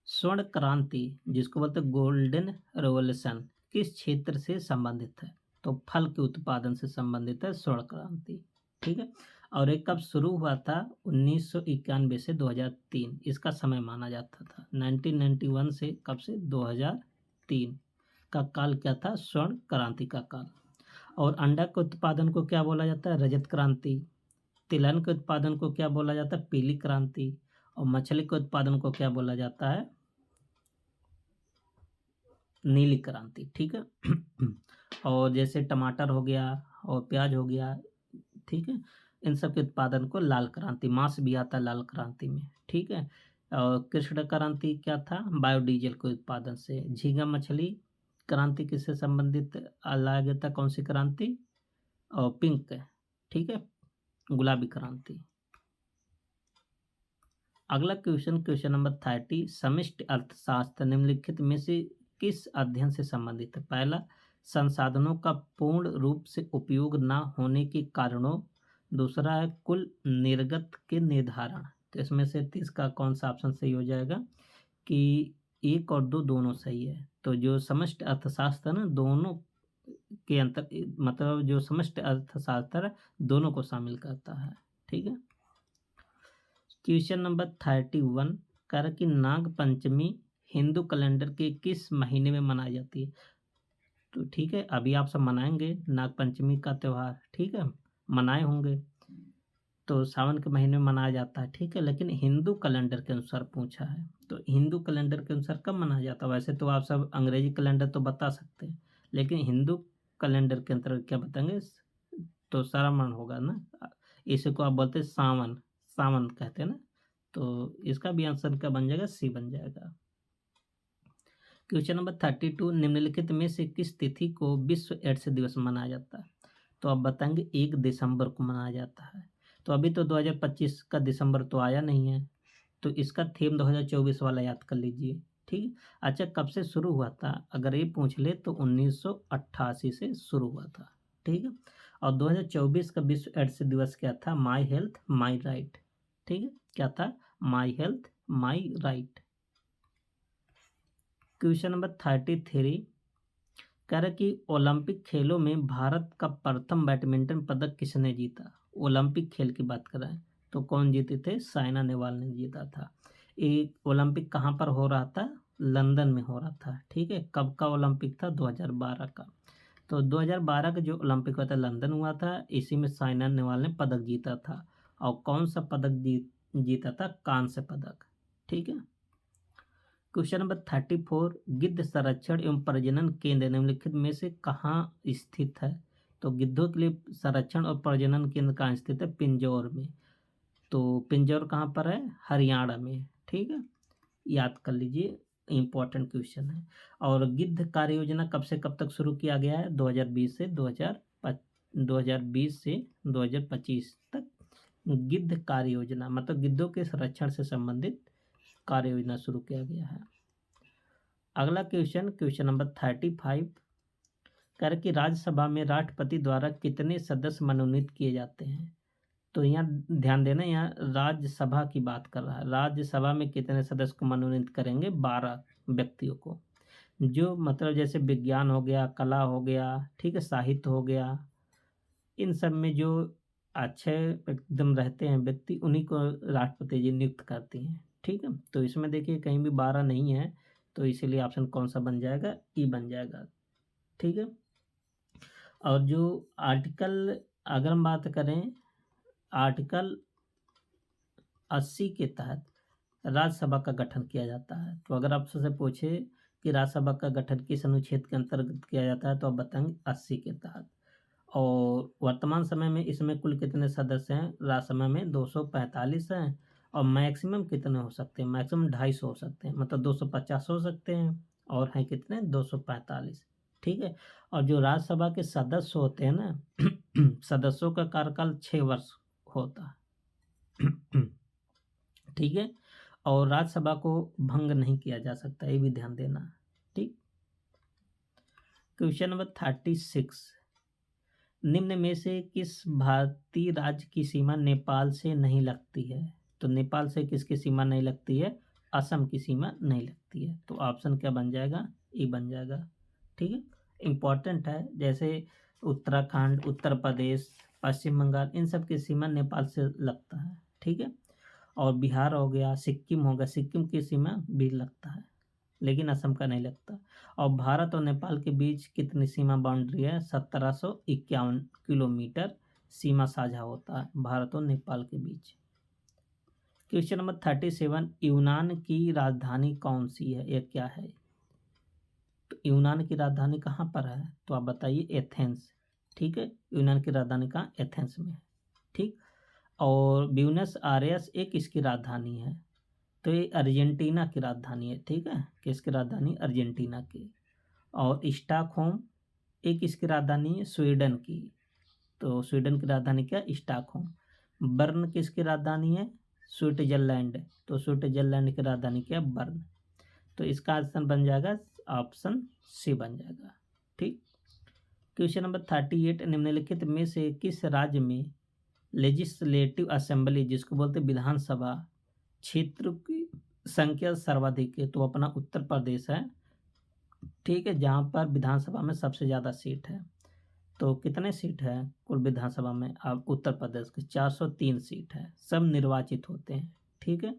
स्वर्ण क्रांति जिसको बोलते हैं गोल्डन रेवोल्यूशन किस क्षेत्र से संबंधित है? तो फल के उत्पादन से संबंधित है स्वर्ण क्रांति, ठीक है। और ये कब शुरू हुआ था? 1991 से 2003 इसका समय माना जाता था। 1991 से कब से? 2003 का काल क्या था? स्वर्ण क्रांति का काल। और अंडा के उत्पादन को क्या बोला जाता है? रजत क्रांति। तिलहन के उत्पादन को क्या बोला जाता है? पीली क्रांति। और मछली के उत्पादन को क्या बोला जाता है? नीली क्रांति, ठीक है। और जैसे टमाटर हो गया और प्याज हो गया, ठीक है, इन सब के उत्पादन को लाल क्रांति, मांस भी आता है लाल क्रांति में, ठीक है। और कृष्ण क्रांति क्या था? बायोडीजल के उत्पादन से। झींगा मछली क्रांति किससे संबंधित लाया गया था? कौन सी क्रांति? और पिंक, ठीक है, गुलाबी क्रांति। अगला क्वेश्चन, क्वेश्चन नंबर 30, समष्टि अर्थशास्त्र निम्नलिखित में से किस अध्ययन से संबंधित है? पहला, संसाधनों का पूर्ण रूप से उपयोग न होने के कारणों। दूसरा है कुल निर्गत के निर्धारण। तो इसमें से 30 का कौन सा ऑप्शन सही हो जाएगा? कि 1 और 2 दोनों सही है। तो जो समष्टि अर्थशास्त्र ना दोनों के अंतर मतलब जो समष्टि अर्थशास्त्र है दोनों को शामिल करता है, ठीक है। क्वेश्चन नंबर 31 कह रहा कि नाग पंचमी हिंदू कैलेंडर के किस महीने में मनाई जाती है? तो ठीक है, अभी आप सब मनाएंगे नाग पंचमी का त्यौहार, ठीक है, मनाए होंगे। तो सावन के महीने में मनाया जाता है, ठीक है, लेकिन हिंदू कैलेंडर के अनुसार पूछा है। तो हिंदू कैलेंडर के अनुसार कब मनाया जाता है? वैसे तो आप सब अंग्रेजी कैलेंडर तो बता सकते हैं, लेकिन हिंदू कैलेंडर के अंतर्गत क्या बताएंगे? तो श्रावण होगा ना, इसी को आप बोलते हैं सावन, सावन कहते हैं ना। तो इसका भी आंसर क्या बन जाएगा? सी बन जाएगा। क्वेश्चन नंबर 32, निम्नलिखित में से किस तिथि को विश्व एड्स दिवस मनाया जाता है? तो आप बताएंगे 1 दिसंबर को मनाया जाता है। तो अभी तो 2025 का दिसंबर तो आया नहीं है, तो इसका थीम 2024 वाला याद कर लीजिए, ठीक है। अच्छा, कब से शुरू हुआ था? अगर ये पूछ ले तो 1988 से शुरू हुआ था, ठीक है। और 2024 का विश्व एड्स दिवस क्या था? माई हेल्थ माई राइट, ठीक है, क्या था? My health my right. Question number 33 कह रहा कि ओलंपिक खेलों में भारत का प्रथम बैडमिंटन पदक किसने जीता? ओलंपिक खेल की बात कर रहे हैं तो कौन जीते थे? साइना नेहवाल ने जीता था। ये ओलंपिक कहाँ पर हो रहा था? लंदन में हो रहा था, ठीक है। कब का ओलंपिक था? 2012 का। तो 2012 का जो ओलंपिक हुआ था लंदन हुआ था, इसी में साइना नेहवाल ने पदक जीता था। और कौन सा पदक जीता था कांस्य पदक। ठीक है। क्वेश्चन नंबर 34, गिद्ध संरक्षण एवं प्रजनन केंद्र निम्नलिखित में से कहाँ स्थित है? तो गिद्धों के लिए संरक्षण और प्रजनन केंद्र कहाँ स्थित है? पिंजौर में। तो पिंजौर कहाँ पर है? हरियाणा में। ठीक है, याद कर लीजिए, इंपॉर्टेंट क्वेश्चन है। और गिद्ध कार्य योजना कब से कब तक शुरू किया गया है? 2020 से 2025 तक गिद्ध कार्य योजना, मतलब गिद्धों के संरक्षण से संबंधित कार्य योजना शुरू किया गया है। अगला क्वेश्चन नंबर 35, कह रहे कि राज्यसभा में राष्ट्रपति द्वारा कितने सदस्य मनोनीत किए जाते हैं? तो यहाँ ध्यान देना, यहाँ राज्यसभा की बात कर रहा है। राज्यसभा में कितने सदस्य को मनोनीत करेंगे? 12 व्यक्तियों को। जो मतलब जैसे विज्ञान हो गया, कला हो गया, ठीक है, साहित्य हो गया, इन सब में जो अच्छे एकदम रहते हैं व्यक्ति, उन्हीं को राष्ट्रपति जी नियुक्त करती हैं। ठीक है, तो इसमें देखिए कहीं भी 12 नहीं है, तो इसीलिए ऑप्शन कौन सा बन जाएगा? ई बन जाएगा। ठीक है। और जो आर्टिकल, अगर हम बात करें आर्टिकल 80 के तहत राज्यसभा का गठन किया जाता है, तो अगर आपसे पूछे कि राज्यसभा का गठन किस अनुच्छेद के अंतर्गत किया जाता है, तो आप बताएंगे 80 के तहत। और वर्तमान समय में इसमें कुल कितने सदस्य हैं? राज्यसभा में 245 हैं। और मैक्सिमम कितने हो सकते हैं? मैक्सिमम 250 हो सकते हैं, मतलब 250 हो सकते हैं, और हैं कितने? 245। ठीक है। और जो राज्यसभा के सदस्य होते हैं ना सदस्यों का कार्यकाल 6 वर्ष होता है। ठीक है। और राज्यसभा को भंग नहीं किया जा सकता, ये भी ध्यान देना। ठीक। क्वेश्चन नंबर 36, निम्न में से किस भारतीय राज्य की सीमा नेपाल से नहीं लगती है? तो नेपाल से किसकी सीमा नहीं लगती है? असम की सीमा नहीं लगती है। तो ऑप्शन क्या बन जाएगा? ई बन जाएगा। ठीक है, इम्पॉर्टेंट है। जैसे उत्तराखंड, उत्तर प्रदेश, पश्चिम बंगाल, इन सब की सीमा नेपाल से लगता है। ठीक है। और बिहार हो गया, सिक्किम हो गया, सिक्किम की सीमा भी लगता है, लेकिन असम का नहीं लगता। और भारत और नेपाल के बीच कितनी सीमा बाउंड्री है? 1751 किलोमीटर सीमा साझा होता है भारत और नेपाल के बीच। क्वेश्चन नंबर 37, यूनान की राजधानी कौन सी है? यह क्या है? तो यूनान की राजधानी कहाँ पर है? तो आप बताइए। एथेंस। ठीक है, यूनान की राजधानी कहाँ? एथेंस में है। ठीक। और ब्यूनस आयर्स एक इसकी राजधानी है, तो ये अर्जेंटीना की राजधानी है। ठीक है, किसकी राजधानी? अर्जेंटीना की। और स्टॉकहोम एक इसकी राजधानी है, स्वीडन की। तो स्वीडन की राजधानी क्या? स्टॉकहोम। बर्न किसकी राजधानी है? स्विट्जरलैंड। तो स्विट्जरलैंड की राजधानी क्या? बर्न। तो इसका आंसर बन जाएगा ऑप्शन सी बन जाएगा। ठीक। क्वेश्चन नंबर 38, निम्नलिखित में से किस राज्य में लेजिस्लेटिव असेंबली, जिसको बोलते हैं विधानसभा, क्षेत्र की संख्या सर्वाधिक है? तो अपना उत्तर प्रदेश है। ठीक है, जहाँ पर विधानसभा में सबसे ज़्यादा सीट है। तो कितने सीट है कुल विधानसभा में? अब उत्तर प्रदेश की 403 सीट है, सब निर्वाचित होते हैं। ठीक है।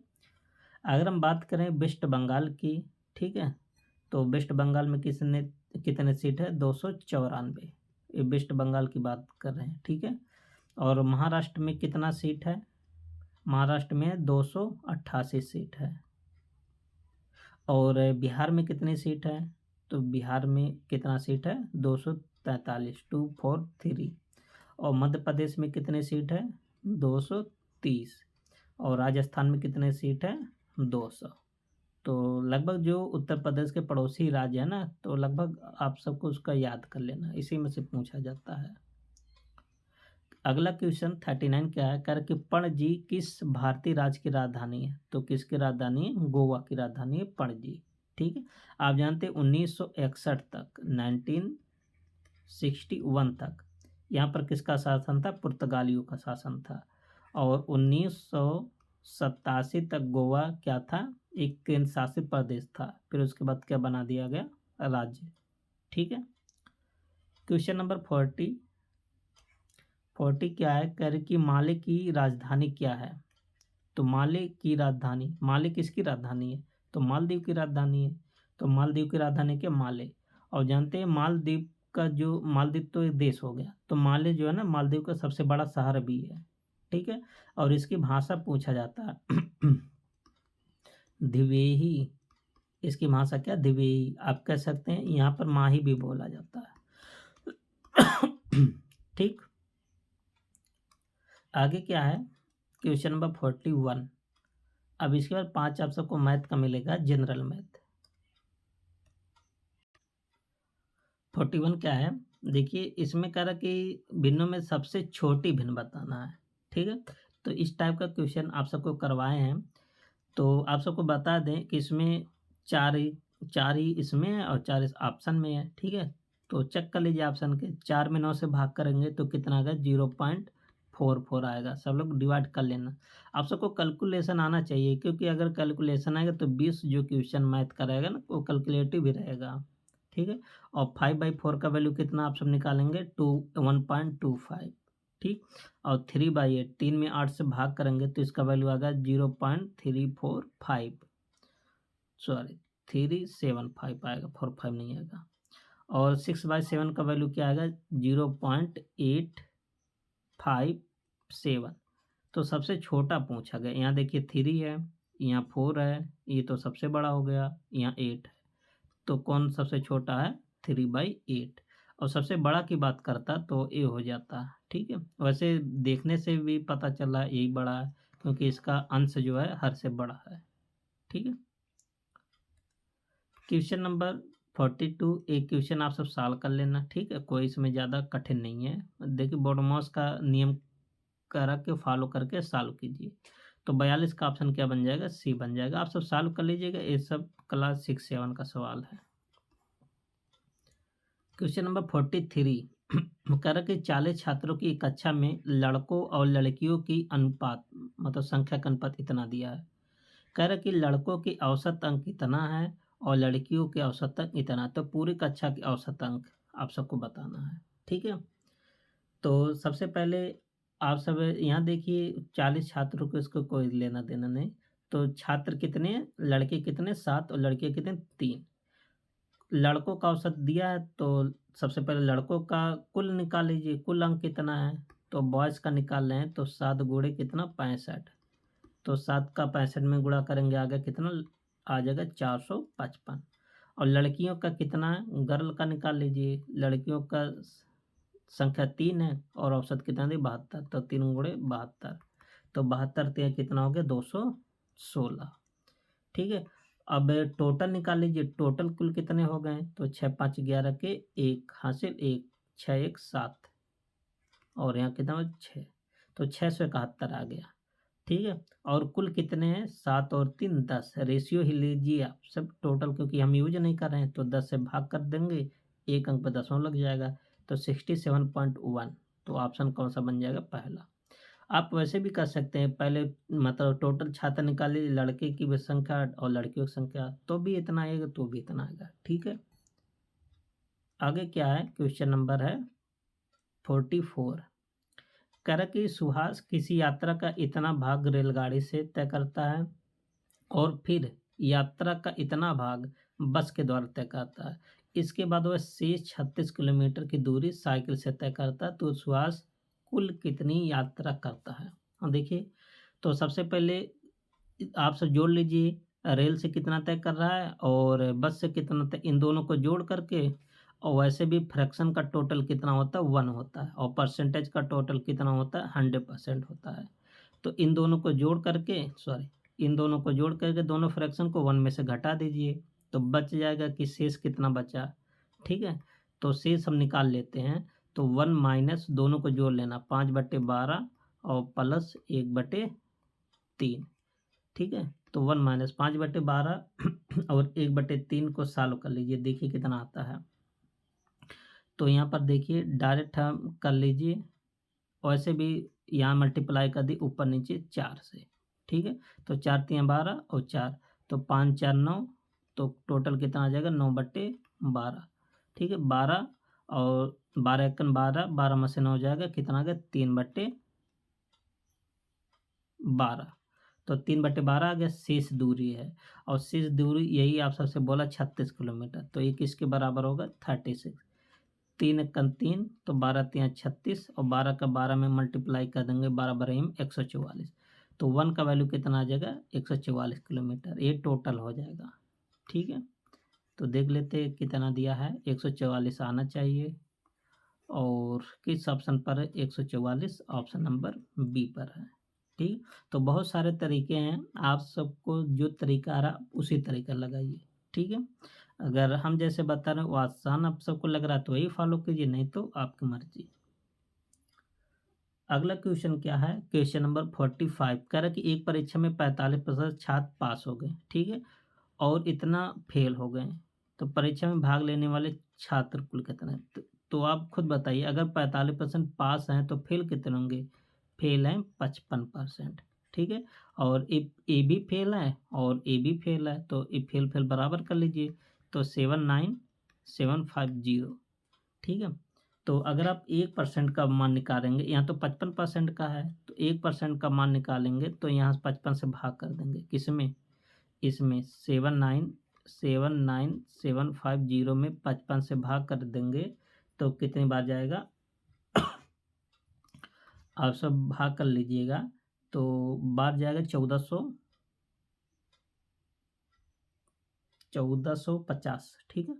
अगर हम बात करें वेस्ट बंगाल की, ठीक है, तो वेस्ट बंगाल में कितने सीट है? 294। ये वेस्ट बंगाल की बात कर रहे हैं। ठीक है। और महाराष्ट्र में कितना सीट है? महाराष्ट्र में 288 सीट है। और बिहार में कितनी सीट है? तो बिहार में कितना सीट है? 243, 243। और मध्य प्रदेश में कितने सीट है? 230। और राजस्थान में कितने सीट है? 200। तो लगभग जो उत्तर प्रदेश के पड़ोसी राज्य है ना, तो लगभग आप सबको उसका याद कर लेना, इसी में से पूछा जाता है। अगला क्वेश्चन 39 क्या है? कर कि पणजी किस भारतीय राज्य की राजधानी है? तो किसकी राजधानी है? गोवा की राजधानी है पणजी। ठीक है। आप जानते हैं 1961 तक, 1961 तक यहाँ पर किसका शासन था? पुर्तगालियों का शासन था। और 1987 तक गोवा क्या था? एक केंद्र शासित प्रदेश था। फिर उसके बाद क्या बना दिया गया? राज्य। ठीक है। क्वेश्चन नंबर 40 क्या है? कह रहे कि माले की राजधानी क्या है? तो माले की राजधानी, माले किसकी राजधानी है? तो मालदीव की राजधानी है। तो मालदीव की राजधानी क्या? माले। और जानते हैं मालदीव का जो, मालदीव तो एक देश हो गया, तो माले जो है ना, मालदीव का सबसे बड़ा शहर भी है। ठीक है। और इसकी भाषा पूछा जाता है धिवेही, इसकी भाषा क्या, धिवेही। आप कह सकते हैं यहाँ पर माही भी बोला जाता है ठीक। आगे क्या है, क्वेश्चन नंबर 41। अब इसके बाद 5 आप सबको मैथ का मिलेगा, जनरल मैथ। 41 क्या है, देखिए इसमें कह रहा कि भिन्नों में सबसे छोटी भिन्न बताना है, ठीक है। तो इस टाइप का क्वेश्चन आप सबको करवाए हैं। तो आप सबको बता दें कि इसमें चार ही इसमें है और 4 इस ऑप्शन में है, ठीक है। तो चेक कर लीजिए ऑप्शन के, 4 में 9 से भाग करेंगे तो कितना आएगा, 0.44 आएगा। सब लोग डिवाइड कर लेना। आप सबको कैलकुलेशन आना चाहिए, क्योंकि अगर कैलकुलेशन आएगा तो 20 जो क्वेश्चन मैथ का रहेगा ना, वो कैलकुलेटिव भी रहेगा, ठीक है। और 5/4 का वैल्यू कितना आप सब निकालेंगे, 1.25, ठीक। और 3/8, 3 में 8 से भाग करेंगे तो इसका वैल्यू आएगा 0.345, सॉरी 375 आएगा, 45 नहीं आएगा। और 6/7 का वैल्यू क्या आएगा, 0.857। तो सबसे छोटा पूछा गया। यहाँ देखिए 3 है, यहाँ 4 है, ये तो सबसे बड़ा हो गया, यहाँ 8 है। तो कौन सबसे छोटा है, 3/8। और सबसे बड़ा की बात करता तो ए हो जाता, ठीक है। वैसे देखने से भी पता चला यही बड़ा है, क्योंकि इसका अंश जो है हर से बड़ा है, ठीक है। क्वेश्चन नंबर 42, एक क्वेश्चन आप सब सॉल्व कर लेना, ठीक है। कोई इसमें ज़्यादा कठिन नहीं है। देखिए बोडोमॉस का नियम करा के फॉलो करके सॉल्व कीजिए। तो 42 का ऑप्शन क्या बन जाएगा, सी बन जाएगा। आप सब सॉल्व कर लीजिएगा, ये सब क्लास 6-7 का सवाल है। क्वेश्चन नंबर 43 कह रहा कि 40 छात्रों की कक्षा में लड़कों और लड़कियों की अनुपात, मतलब संख्या का अनुपात इतना दिया है। कह रहा कि लड़कों की औसत अंक इतना है और लड़कियों के औसत अंक इतना। तो पूरी कक्षा के औसत अंक आप सबको बताना है, ठीक है। तो सबसे पहले आप सब यहाँ देखिए, 40 छात्रों को इसको कोई लेना देना नहीं। तो छात्र कितने हैं, लड़के कितने 7 और लड़कियां कितने 3। लड़कों का औसत दिया है, तो सबसे पहले लड़कों का कुल निकाल लीजिए, कुल अंक कितना है। तो बॉयज़ का निकाल रहे हैं, तो 7 गुणे कितना 65। तो 7 का 65 में गुणा करेंगे, आगे कितना आ जाएगा 455। और लड़कियों का कितना है, गर्ल का निकाल लीजिए। लड़कियों का संख्या 3 है और औसत कितना है 72। तो 3 गुणे 72, तो 72 3 कितना हो गया 216, ठीक है। अब टोटल निकाल लीजिए, टोटल कुल कितने हो गए। तो 6 5 11 के 1 हासिल 1, 6 1 7, और यहाँ कितना 6, तो 671 आ गया, ठीक है। और कुल कितने हैं, 7 और 3 10। रेशियो ही लीजिए आप सब टोटल, क्योंकि हम यूज नहीं कर रहे हैं। तो 10 से भाग कर देंगे, एक अंक पर 10 लग जाएगा, तो 67.1। तो ऑप्शन कौन सा बन जाएगा, पहला। आप वैसे भी कर सकते हैं, पहले मतलब टोटल छात्र निकाल लीजिए, लड़के की भी संख्या और लड़कियों की संख्या, तो भी इतना आएगा, तो भी इतना आएगा, ठीक है। आगे क्या है, क्वेश्चन नंबर है 44। कह रहा कि सुहास किसी यात्रा का इतना भाग रेलगाड़ी से तय करता है और फिर यात्रा का इतना भाग बस के द्वारा तय करता है। इसके बाद वह शेष 36 किलोमीटर की दूरी साइकिल से तय करता है। तो सुहास कुल कितनी यात्रा करता है। हाँ देखिए, तो सबसे पहले आप सब जोड़ लीजिए, रेल से कितना तय कर रहा है और बस से कितना तय, इन दोनों को जोड़ करके। और वैसे भी फ्रैक्शन का टोटल कितना होता है, 1 होता है, और परसेंटेज का टोटल कितना होता है, 100% होता है। तो इन दोनों को जोड़ करके, सॉरी, इन दोनों को जोड़ करके दोनों फ्रैक्शन को 1 में से घटा दीजिए, तो बच जाएगा कि शेष कितना बचा, ठीक है। तो शेष हम निकाल लेते हैं। तो 1 माइनस दोनों को जोड़ लेना, 5/12 और प्लस 1/3, ठीक है। तो 1 माइनस 5/12 और 1/3 को सॉल्व कर लीजिए, देखिए कितना आता है। तो यहाँ पर देखिए डायरेक्ट हम कर लीजिए, वैसे भी यहाँ मल्टीप्लाई कर दी ऊपर नीचे 4 से, ठीक है। तो 4 3 12 और 4, तो 5 4 9, तो टोटल कितना आ जाएगा 9/12, ठीक है। 12 और 12 एकन 12, 12 में से 9 हो जाएगा, कितना आ गया 3/12। तो 3/12 आ गया, शेष दूरी है। और शेष दूरी यही आप सबसे बोला 36 किलोमीटर, तो ये किसके बराबर होगा 36। 3 एकम 3 तो 12 3 36 और 12 का 12 में मल्टीप्लाई कर देंगे 12 बरहिम 144। तो 1 का वैल्यू कितना आ जाएगा 144 किलोमीटर, ये टोटल हो जाएगा। ठीक है, तो देख लेते हैं कितना दिया है। 144 आना चाहिए और किस ऑप्शन पर है 144, ऑप्शन नंबर बी पर है। ठीक, तो बहुत सारे तरीके हैं, आप सबको जो तरीका आ रहा उसी तरीका लगाइए। ठीक है, अगर हम जैसे बता रहे हैं वो आसान आप सबको लग रहा है तो वही फॉलो कीजिए, नहीं तो आपकी मर्जी। अगला क्वेश्चन क्या है, क्वेश्चन नंबर 45 कह रहा है कि एक परीक्षा में 45% छात्र पास हो गए, ठीक है, और इतना फेल हो गए, तो परीक्षा में भाग लेने वाले छात्र कुल कितने हैं? तो आप खुद बताइए, अगर 45% पास हैं तो फेल कितने होंगे? फेल हैं 55%। ठीक है, और ए भी फेल है और ए भी फेल है, तो ए फेल फेल बराबर कर लीजिए, तो 79750। ठीक है, तो अगर आप 1% का मान निकालेंगे, यहाँ तो 55% का है, तो 1% का मान निकालेंगे तो यहाँ 55 से भाग कर देंगे, किसमें? इसमें 79750 में 55 से भाग कर देंगे तो कितनी बार जाएगा? आप सब भाग कर लीजिएगा, तो बार जाएगा 1450। ठीक है,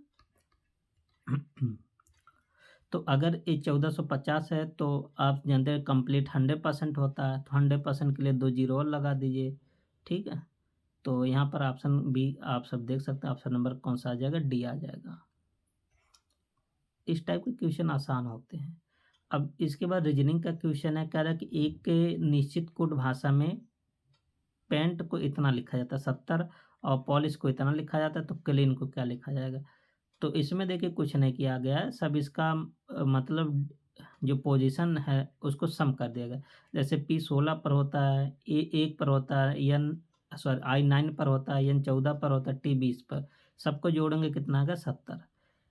तो अगर ये 1450 है तो आप जानते हैं कंप्लीट 100% होता है, तो 100% के लिए 2 जीरो और लगा दीजिए। ठीक है, तो यहाँ पर ऑप्शन बी आप सब देख सकते हैं, ऑप्शन नंबर कौन सा आ जाएगा? डी आ जाएगा। इस टाइप के क्वेश्चन आसान होते हैं। अब इसके बाद रीजनिंग का क्वेश्चन है, कह रहा है कि एक निश्चित कोड भाषा में पेंट को इतना लिखा जाता है 70 और पॉलिश को इतना लिखा जाता है, तो क्लीन को क्या लिखा जाएगा? तो इसमें देखिए कुछ नहीं किया गया है, सब इसका मतलब जो पोजीशन है उसको सम कर दिया गया। जैसे पी 16 पर होता है, ए 1 पर होता है, एन सॉरी आई 9 पर होता है, एन 14 पर होता है, टी 20 पर, सबको जोड़ेंगे कितना आएगा? 70।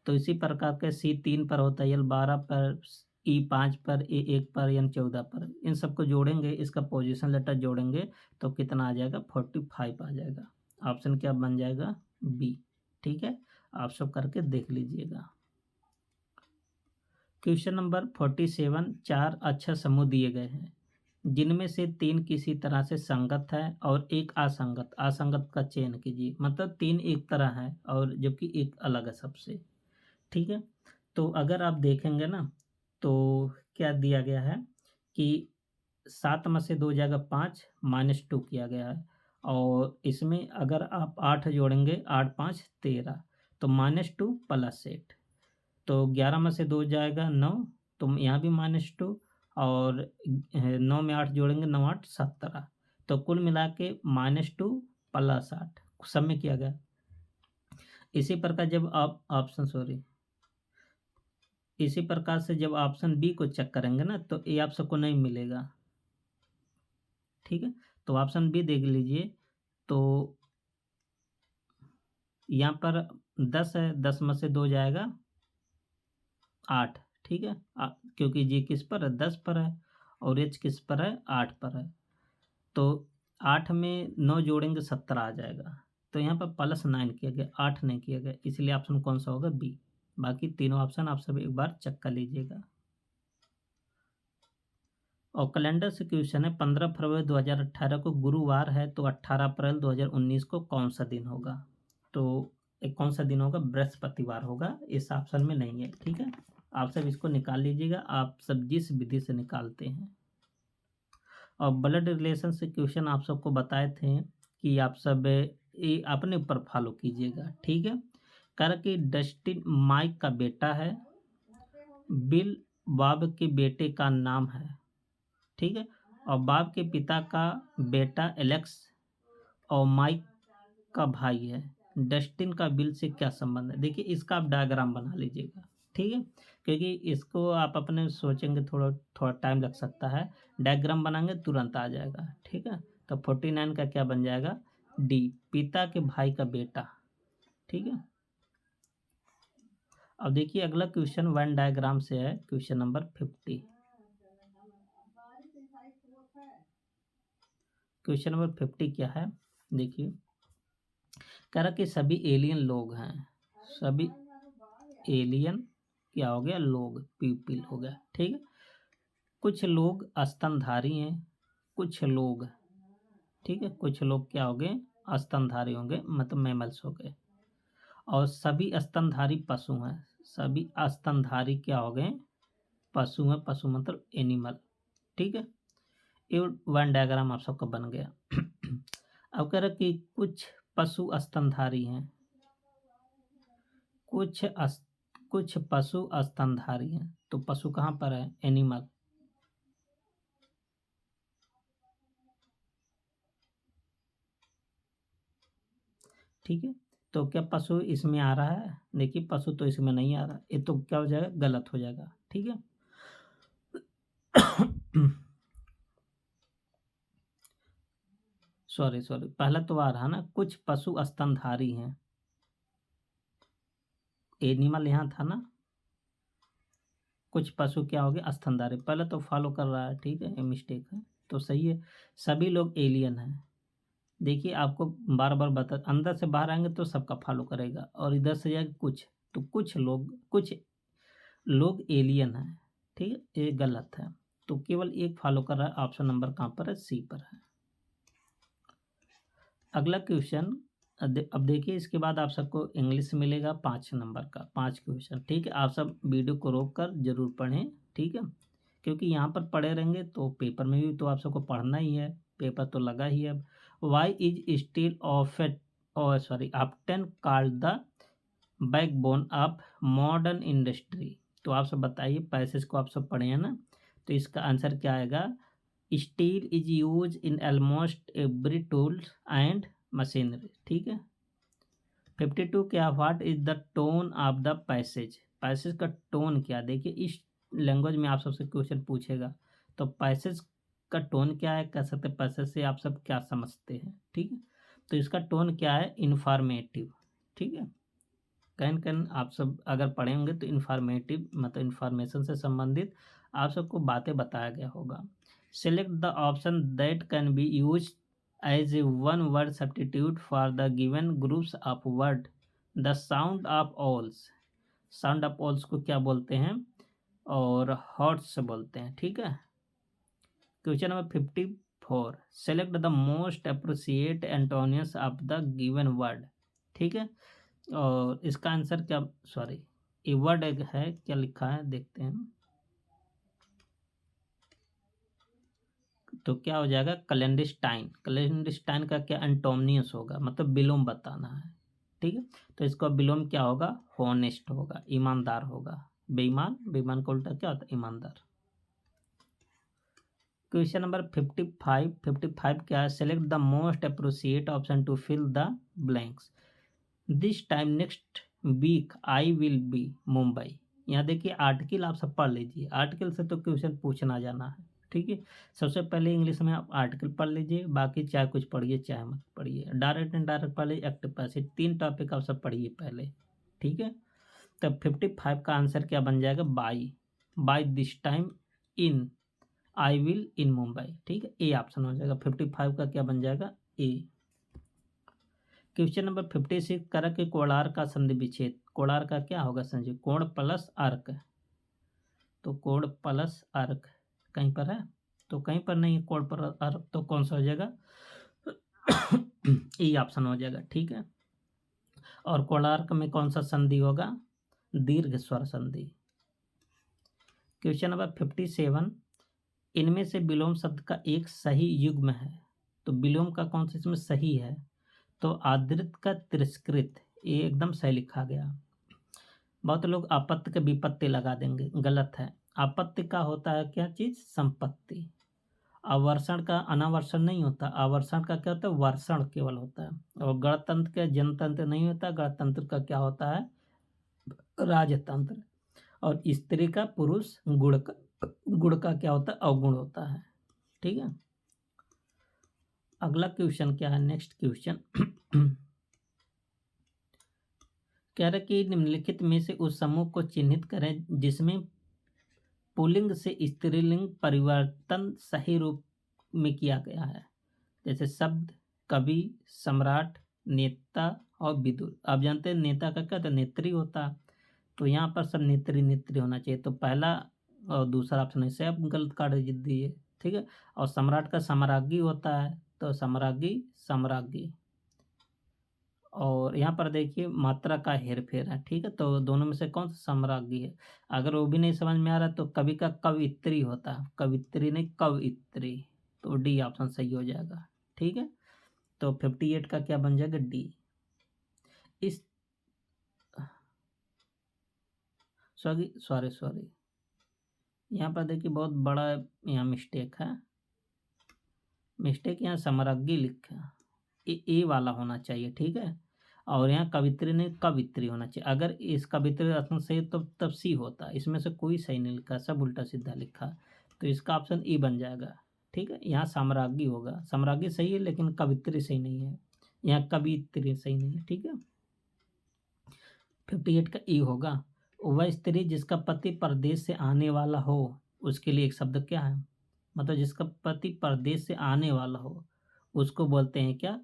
तो इसी प्रकार के सी 3 पर होता है, एल 12 पर, ई 5 पर, ए 1 पर, एन 14 पर, इन सबको जोड़ेंगे, इसका पोजीशन लेटर जोड़ेंगे तो कितना आ जाएगा? 45 आ जाएगा। ऑप्शन क्या बन जाएगा? बी। ठीक है, आप सब करके देख लीजिएगा। क्वेश्चन नंबर 47 4 अक्षर समूह दिए गए हैं, जिनमें से 3 किसी तरह से संगत है और एक असंगत। असंगत का चयन कीजिए, मतलब 3 एक तरह है और जबकि एक अलग है सबसे। ठीक है, तो अगर आप देखेंगे ना तो क्या दिया गया है कि 7 में से 2 जाएगा 5, -2 किया गया है, और इसमें अगर आप 8 जोड़ेंगे, 8 5 13, तो -2 +8, तो 11 में से 2 जाएगा 9, तो यहाँ भी -2, और 9 में 8 जोड़ेंगे, 9 8 17, तो कुल मिला के -2 +8 सब में किया गया। इसी प्रकार जब आप ऑप्शन सॉरी इसी प्रकार से जब ऑप्शन बी को चेक करेंगे ना तो ये आप सबको नहीं मिलेगा। ठीक है, तो ऑप्शन बी देख लीजिए, तो यहाँ पर 10 है, 10 में से 2 जाएगा 8। ठीक है, क्योंकि जी किस पर है? 10 पर है, और एच किस पर है? 8 पर है, तो 8 में 9 जोड़ेंगे 17 आ जाएगा, तो यहाँ पर +9 किया गया, 8 नहीं किया गया, इसलिए ऑप्शन कौन सा होगा? बी। बाकी तीनों ऑप्शन आप सब एक बार चेक कर लीजिएगा। और कैलेंडर से क्वेश्चन है, 15 फरवरी 2018 को गुरुवार है, तो 18 अप्रैल 2019 को कौन सा दिन होगा? तो एक कौन सा दिन होगा? बृहस्पतिवार होगा, इस ऑप्शन में नहीं है। ठीक है, आप सब इसको निकाल लीजिएगा, आप सब जिस विधि से निकालते हैं। और ब्लड रिलेशन से क्वेश्चन आप सबको बताए थे कि आप सब ये अपने ऊपर फॉलो कीजिएगा। ठीक है, कर कि डस्टिन माइक का बेटा है, बिल बॉब के बेटे का नाम है। ठीक है, और बॉब के पिता का बेटा एलेक्स और माइक का भाई है। डस्टिन का बिल से क्या संबंध है? देखिए इसका आप डायग्राम बना लीजिएगा। ठीक है, क्योंकि इसको आप अपने सोचेंगे थोड़ा थोड़ा टाइम लग सकता है, डायग्राम बनाएंगे तुरंत आ जाएगा। ठीक है, तो 49 का क्या बन जाएगा? डी, पिता के भाई का बेटा। ठीक है, अब देखिए अगला क्वेश्चन वन डायग्राम से है, क्वेश्चन नंबर 50। क्वेश्चन नंबर 50 क्या है? देखिए कह रहा कि सभी एलियन लोग हैं, सभी एलियन क्या हो गया, लोग, पीपल हो गया। ठीक है, कुछ लोग स्तनधारी हैं, कुछ लोग, ठीक है, कुछ लोग क्या हो गए, स्तनधारी होंगे, मतलब मैमल्स हो गए। और सभी स्तनधारी पशु हैं, सभी स्तनधारी क्या हो गए, पशु हैं, पशु मतलब एनिमल। ठीक है, ये वन डायग्राम आप सबका बन गया। अब कह रहा कि कुछ पशु स्तनधारी हैं, कुछ पशु स्तनधारी हैं, तो पशु कहाँ पर है, एनिमल। ठीक है, तो क्या पशु इसमें आ रहा है, देखिए पशु तो इसमें नहीं आ रहा, ये तो क्या हो जाएगा, गलत हो जाएगा। ठीक है, सॉरी पहला तो आ रहा ना, कुछ पशु स्तनधारी हैं, एनिमल यहाँ था ना, कुछ पशु क्या हो गए, स्तनधारी, पहले तो फॉलो कर रहा है। ठीक है, ये मिस्टेक है, तो सही है। सभी लोग एलियन हैं, देखिए आपको बार बार बता, अंदर से बाहर आएंगे तो सबका फॉलो करेगा, और इधर से जाएगा कुछ, तो कुछ लोग एलियन हैं। ठीक है, ये गलत है, तो केवल एक फॉलो कर रहा है, ऑप्शन नंबर कहाँ पर है, सी पर है। अगला क्वेश्चन, अब देखिए इसके बाद आप सबको इंग्लिश मिलेगा 5 नंबर का, 5 क्वेश्चन। ठीक है, आप सब वीडियो को रोक कर जरूर पढ़ें। ठीक है, क्योंकि यहाँ पर पढ़े रहेंगे तो पेपर में भी तो आप सबको पढ़ना ही है, पेपर तो लगा ही है। Why is steel often called the backbone of modern industry. तो आप सब बताइए, पैसेज को आप सब पढ़े हैं ना, तो इसका आंसर क्या आएगा, steel is use in almost every tools and machinery. ठीक है, 52 क्या, what is the tone of the passage, passage का टोन क्या, देखिए इस लैंग्वेज में आप सबसे क्वेश्चन पूछेगा, तो पैसेज का टोन क्या है, कह सकते पैसेज से आप सब क्या समझते हैं। ठीक है, तो इसका टोन क्या है, इंफॉर्मेटिव। ठीक है, कहीं कहीं आप सब अगर पढ़े होंगे तो इंफॉर्मेटिव मतलब इंफॉर्मेशन से संबंधित आप सबको बातें बताया गया होगा। Select the option that can be use as a one word substitute for the given groups of word. The sound of owls, sound of owls को क्या बोलते हैं, और हॉर्स बोलते हैं। ठीक है, question number 54, select the most appropriate एंटोनियम्स of the given word. ठीक है, और इसका आंसर क्या, सॉरी ये वर्ड है, क्या लिखा है देखते हैं, तो क्या हो जाएगा, क्लैंडस्टाइन। क्लैंडस्टाइन का क्या एंटोनियस होगा, मतलब विलोम बताना है। ठीक है, तो इसका विलोम क्या होगा, हॉनेस्ट होगा, ईमानदार होगा। बेईमान, बेईमान का उल्टा क्या होता है, ईमानदार। क्वेश्चन नंबर 55 क्या है, select the most appropriate option to fill the blanks. This time next week I will be Mumbai. यहाँ देखिए आर्टिकल आप सब पढ़ लीजिए, आर्टिकल से तो क्वेश्चन पूछना जाना है। ठीक है, सबसे पहले इंग्लिश में आप आर्टिकल पढ़ लीजिए, बाकी चाहे कुछ पढ़िए चाहे मत पढ़िए, डायरेक्ट एंड डायरेक्ट पढ़ लीजिए, एक्टिव पैसिव, 3 टॉपिक आप सब पढ़िए पहले। ठीक है, तब 55 का आंसर क्या बन जाएगा, by this time in I will in Mumbai. ठीक है, ए ऑप्शन हो जाएगा, 55 का क्या बन जाएगा, ए। क्वेश्चन नंबर 56, करक के कोणार्क का संधि विच्छेद, कोणार्क का क्या होगा संजय, कोण प्लस अर्क, तो कोण प्लस अर्क कहीं पर है, तो कहीं पर नहीं है कोण पर अर्क, तो कौन सा हो जाएगा, ई ऑप्शन हो जाएगा। ठीक है, और कोणार्क में कौन सा संधि होगा, दीर्घ स्वर संधि। क्वेश्चन नंबर 57, इनमें से विलोम शब्द का एक सही युग्म है, तो विलोम का कौन सा इसमें सही है, तो आदृत का तिरस्कृत, ये एकदम सही लिखा गया। बहुत लोग आपत्ति के विपत्ति लगा देंगे, गलत है। आपत्ति का होता है क्या चीज, संपत्ति। आवर्षण का अनावर्षण नहीं होता, आवर्षण का क्या होता है, वर्षण केवल होता है। और गणतंत्र का जनतंत्र नहीं होता, गणतंत्र का क्या होता है, राजतंत्र। और स्त्री का पुरुष, गुण का क्या होता है, अवगुण होता है। ठीक है, अगला क्वेश्चन क्या है, नेक्स्ट क्वेश्चन कह रहे कि निम्नलिखित में से उस समूह को चिन्हित करें जिसमें पुल्लिंग से स्त्रीलिंग परिवर्तन सही रूप में किया गया है। जैसे शब्द, कवि, सम्राट, नेता और विदुर। आप जानते हैं नेता का क्या होता है, नेत्री होता है। तो यहाँ पर सब नेत्री नेत्री होना चाहिए। तो पहला और दूसरा ऑप्शन इससे आप गलत काट दिए, ठीक है। और सम्राट का सम्राज्ञी होता है, तो सम्राज्ञी सम्राज्ञी। और यहाँ पर देखिए मात्रा का हेरफेर है, ठीक है। तो दोनों में से कौन सा सम्राज्ञी है? अगर वो भी नहीं समझ में आ रहा तो कवि का कवित्री होता है, कवित्री नहीं कवित्री। तो डी ऑप्शन सही हो जाएगा, ठीक है। तो 58 का क्या बन जाएगा? डी। इस सॉरी सॉरी सॉरी, यहाँ पर देखिए बहुत बड़ा यहाँ मिस्टेक है, मिस्टेक यहाँ सम्राज्ञी लिखा, ए वाला होना चाहिए, ठीक है। और यहाँ कवित्री ने कवित्री होना चाहिए। अगर इस कवित्री ऑप्शन सही तो तब सी होता, इसमें से कोई सही नहीं लिखा, सब उल्टा सीधा लिखा। तो इसका ऑप्शन ई बन जाएगा, ठीक है। यहाँ साम्राज्ञी होगा, साम्राज्ञी सही है लेकिन कवित्री सही नहीं है, यहाँ कवित्री सही नहीं है, ठीक है। 58 का ई होगा, वह स्त्री जिसका पति परदेश से आने वाला हो, उसके लिए एक शब्द क्या है? मतलब जिसका पति परदेश से आने वाला हो उसको बोलते हैं क्या?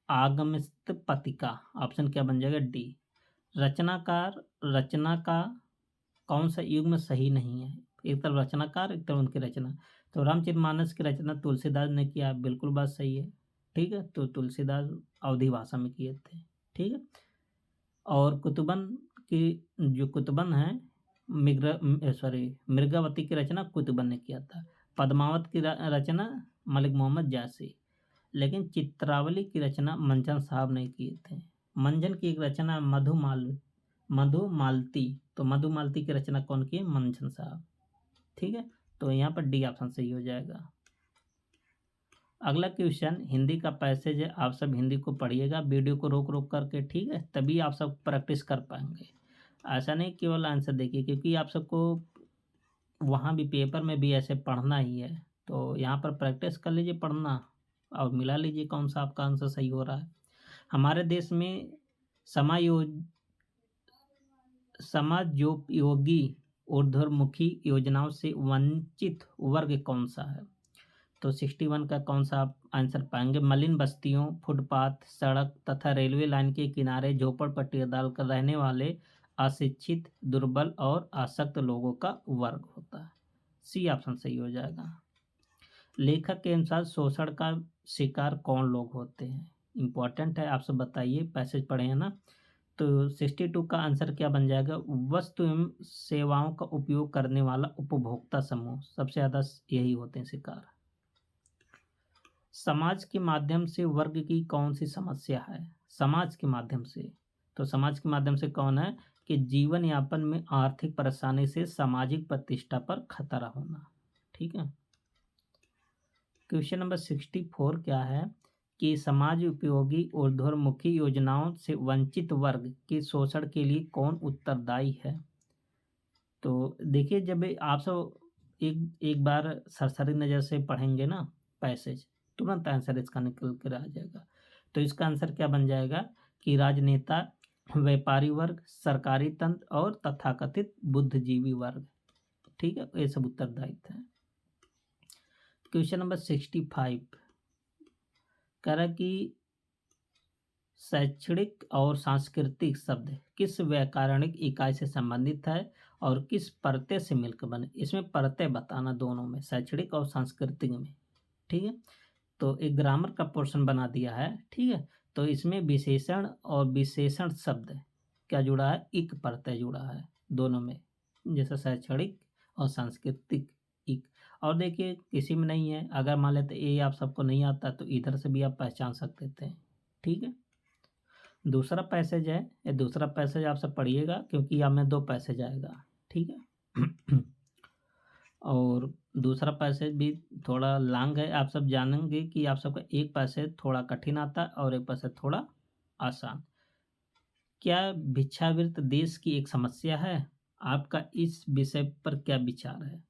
आगमित पतिका। ऑप्शन क्या बन जाएगा? डी। रचनाकार, रचना का कौन सा युग्म सही नहीं है? एक तरफ रचनाकार, एक तरफ उनकी रचना। तो रामचरितमानस की रचना तुलसीदास ने किया, बिल्कुल बात सही है, ठीक है। तो तुलसीदास अवधी भाषा में किए थे, ठीक है। और कुतुबन की जो कुतुबन है, मृगावती की रचना कुतुबन ने किया था। पद्मावत की रचना मलिक मोहम्मद जासी। लेकिन चित्रावली की रचना मंजन साहब ने किए थे। मंजन की एक रचना मधुमालती, तो मधुमालती की रचना कौन की है? मंजन साहब, ठीक है। तो यहाँ पर डी ऑप्शन सही हो जाएगा। अगला क्वेश्चन हिंदी का पैसेज है, आप सब हिंदी को पढ़िएगा वीडियो को रोक रोक करके, ठीक है, तभी आप सब प्रैक्टिस कर पाएंगे। ऐसा नहीं केवल आंसर देखिए, क्योंकि आप सबको वहाँ भी पेपर में भी ऐसे पढ़ना ही है, तो यहाँ पर प्रैक्टिस कर लीजिए पढ़ना और मिला लीजिए कौन सा आपका आंसर सही हो रहा है। हमारे देश में समाजोपयोगी ऊर्ध्वमुखी योजनाओं से वंचित वर्ग कौन सा है? तो 61 का कौन सा आप आंसर पाएंगे? मलिन बस्तियों, फुटपाथ, सड़क तथा रेलवे लाइन के किनारे झोपड़पट्टी डालकर रहने वाले अशिक्षित, दुर्बल और आसक्त लोगों का वर्ग होता है। सी ऑप्शन सही हो जाएगा। लेखक के अनुसार शोषण का शिकार कौन लोग होते हैं? इंपॉर्टेंट है, आप सब बताइए, पैसेज पढ़े हैं ना। तो 62 का आंसर क्या बन जाएगा? वस्तु एवं सेवाओं का उपयोग करने वाला उपभोक्ता समूह, सबसे ज़्यादा यही होते हैं शिकार। समाज के माध्यम से वर्ग की कौन सी समस्या है? समाज के माध्यम से, तो समाज के माध्यम से कौन है? कि जीवन यापन में आर्थिक परेशानी से सामाजिक प्रतिष्ठा पर खतरा होना, ठीक है। क्वेश्चन नंबर 64 क्या है कि समाज उपयोगी ऊर्ध्वमुखी योजनाओं से वंचित वर्ग के शोषण के लिए कौन उत्तरदायी है? तो देखिए, जब आप सब एक बार सरसरी नज़र से पढ़ेंगे ना पैसेज, तुरंत आंसर इसका निकल कर आ जाएगा। तो इसका आंसर क्या बन जाएगा कि राजनेता, व्यापारी वर्ग, सरकारी तंत्र और तथाकथित बुद्धिजीवी वर्ग, ठीक है, ये सब उत्तरदायित्व है। क्वेश्चन नंबर 65 कह रहा है कि शैक्षणिक और सांस्कृतिक शब्द किस व्याकरणिक इकाई से संबंधित है और किस प्रत्यय से मिलकर बने? इसमें प्रत्यय बताना दोनों में, शैक्षणिक और सांस्कृतिक में, ठीक है। तो एक ग्रामर का पोर्शन बना दिया है, ठीक है। तो इसमें विशेषण और विशेषण शब्द क्या जुड़ा है? इक प्रत्यय जुड़ा है दोनों में, जैसे शैक्षणिक और सांस्कृतिक इक। और देखिए किसी में नहीं है, अगर मान लेते ये आप सबको नहीं आता तो इधर से भी आप पहचान सकते थे, ठीक है। दूसरा पैसेज है, ये दूसरा पैसेज आप सब पढ़िएगा क्योंकि यहाँ में 2 पैसेज आएगा, ठीक है। और दूसरा पैसेज भी थोड़ा लॉन्ग है, आप सब जानेंगे कि आप सबका एक पैसेज थोड़ा कठिन आता है और एक पैसेज थोड़ा आसान। क्या भिक्षावृत्ति देश की एक समस्या है? आपका इस विषय पर क्या विचार है?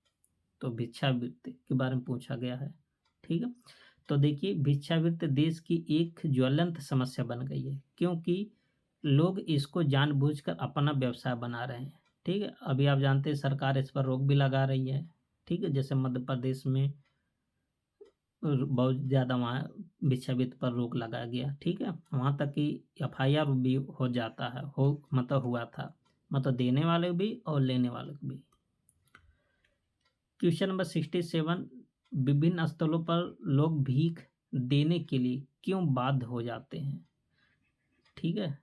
तो भिक्षावृत्ति के बारे में पूछा गया है, ठीक है। तो देखिए भिक्षावृत्ति देश की एक ज्वलंत समस्या बन गई है, क्योंकि लोग इसको जानबूझकर अपना व्यवसाय बना रहे हैं, ठीक है। अभी आप जानते हैं सरकार इस पर रोक भी लगा रही है, ठीक है। जैसे मध्य प्रदेश में बहुत ज़्यादा वहाँ भिक्षावृत्ति पर रोक लगा गया, ठीक है? वहाँ तक कि एफआईआर भी हो जाता है, मतलब हुआ था, मतलब देने वाले भी और लेने वाले भी। क्वेश्चन नंबर 67, विभिन्न स्थलों पर लोग भीख देने के लिए क्यों बाध्य हो जाते हैं? ठीक है?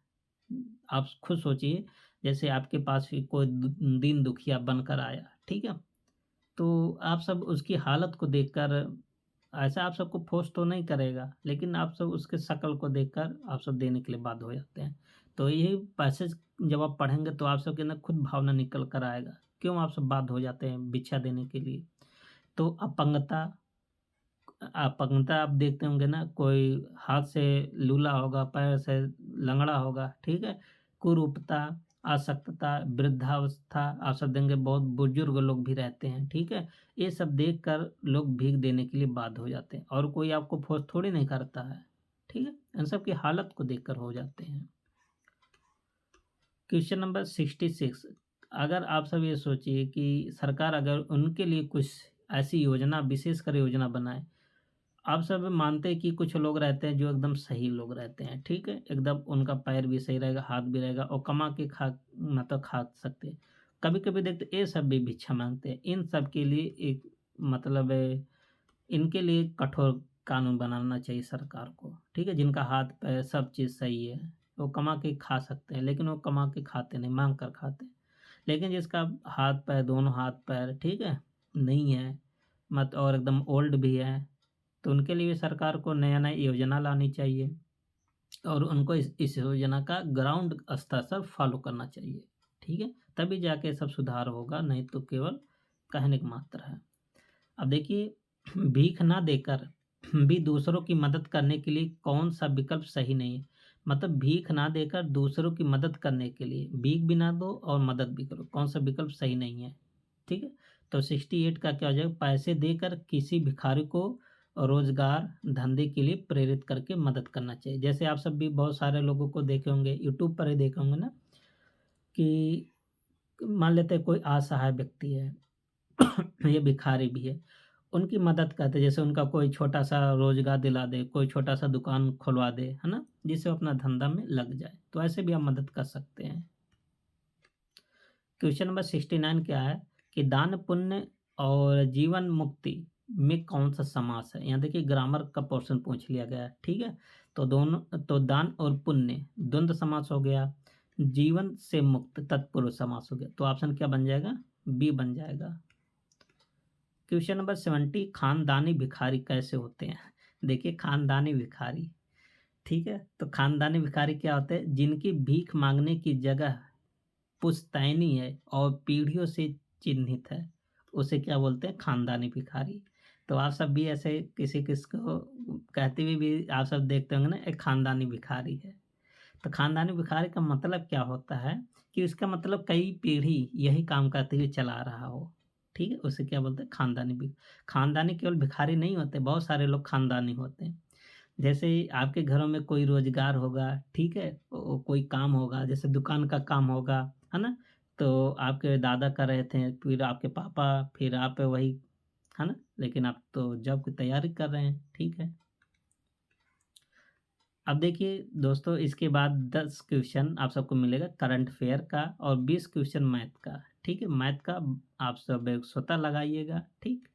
आप खुद सोचिए, जैसे आपके पास भी कोई दीन दुखिया बनकर आया, ठीक है? तो आप सब उसकी हालत को देखकर, ऐसा आप सबको फोर्स तो नहीं करेगा, लेकिन आप सब उसके शक्ल को देखकर आप सब देने के लिए बाध्य हो जाते हैं। तो यही पैसेज जब आप पढ़ेंगे तो आप सबके अंदर खुद भावना निकल कर आएगा, क्यों आप सब बाध्य हो जाते हैं भिक्षा देने के लिए। तो अपंगता, अपंगता आप देखते होंगे ना, कोई हाथ से लूला होगा, पैर से लंगड़ा होगा, ठीक है? कुरूपता, आसक्तता, वृद्धावस्था, आप सब देंगे बहुत बुजुर्ग लोग भी रहते हैं, ठीक है? ये सब देखकर लोग भीख देने के लिए बाध्य हो जाते हैं, और कोई आपको फोर्स थोड़ी नहीं करता है, ठीक है? इन सब की हालत को देखकर हो जाते हैं। क्वेश्चन नंबर 66, अगर आप सब ये सोचिए कि सरकार अगर उनके लिए कुछ ऐसी योजना, विशेषकर योजना बनाए। आप सब मानते हैं कि कुछ लोग रहते हैं जो एकदम सही लोग रहते हैं, ठीक है? एकदम उनका पैर भी सही रहेगा, हाथ भी रहेगा, और कमा के खा, मतलब खा सकते हैं। कभी-कभी देखते ये सब भी भिक्षा माँगते हैं। इन सब के लिए एक, मतलब इनके लिए कठोर कानून बनाना चाहिए सरकार को, ठीक है? जिनका हाथ-पैर सब चीज़ सही है, वो कमा के खा सकते हैं, लेकिन वो कमा के खाते नहीं, माँग कर खाते हैं। लेकिन जिसका हाथ-पैर, दोनों हाथ-पैर, ठीक है, नहीं है, मत और एकदम ओल्ड भी है, तो उनके लिए सरकार को नया-नया योजना लानी चाहिए, और उनको इस योजना का ग्राउंड स्तर पर फॉलो करना चाहिए, ठीक है? तभी जाके सब सुधार होगा, नहीं तो केवल कहने की मात्र है। अब देखिए, भीख ना देकर भी दूसरों की मदद करने के लिए कौन-सा विकल्प सही नहीं है? मतलब भीख ना देकर दूसरों की मदद करने के लिए, भीख भी ना दो और मदद भी करो, कौन-सा विकल्प सही नहीं है? ठीक है? तो 68 का क्या हो जाएगा, पैसे देकर किसी भिखारी को रोज़गार, धंधे के लिए प्रेरित करके मदद करना चाहिए। जैसे आप सब भी बहुत सारे लोगों को देखे होंगे, यूट्यूब पर ही देखे होंगे ना, कि मान लेते हैं कोई असहाय व्यक्ति है, ये भिखारी भी है, उनकी मदद करते हैं, जैसे उनका कोई छोटा-सा रोज़गार दिला दे, कोई छोटा-सा दुकान खुलवा दे, है ना? जिससे वो अपना धंधा में लग जाए, तो ऐसे भी आप मदद कर सकते हैं। क्वेश्चन नंबर 69 क्या है कि दान, पुण्य और जीवन मुक्ति में कौन-सा समास है? यहाँ देखिए ग्रामर का पोर्शन पूछ लिया गया है, ठीक है? तो दोनों, तो दान और पुण्य द्वंद्व समास हो गया, जीवन से मुक्त तत्पुरुष समास हो गया, तो ऑप्शन क्या बन जाएगा? बी बन जाएगा। क्वेश्चन नंबर 70, खानदानी भिखारी कैसे होते हैं? देखिए खानदानी भिखारी, ठीक है? तो खानदानी भिखारी क्या होते हैं? जिनकी भीख माँगने की जगह पुश्तैनी है और पीढ़ियों से चिन्हित है, उसे क्या बोलते हैं? खानदानी भिखारी। तो आप सब भी ऐसे किसी-किसी को कहते हुए भी आप सब देखते होंगे ना, एक खानदानी भिखारी है। तो खानदानी भिखारी का मतलब क्या होता है कि उसका मतलब कई पीढ़ी यही काम करते हुए चला रहा हो, ठीक है? उसे क्या बोलते हैं? खानदानी केवल भिखारी नहीं होते, बहुत सारे लोग खानदानी होते हैं। जैसे आपके घरों में कोई रोज़गार होगा, ठीक है? कोई काम होगा, जैसे दुकान का काम होगा, है ना? तो आपके दादा कर रहे थे, फिर आपके पापा, फिर आप वही, है ना? लेकिन आप तो जॉब की तैयारी कर रहे हैं, ठीक है? अब देखिए दोस्तों, इसके बाद 10 क्वेश्चन आप सबको मिलेगा करंट अफेयर का, और 20 क्वेश्चन मैथ का, ठीक है? मैथ का आप सब स्वतः लगाइएगा, ठीक?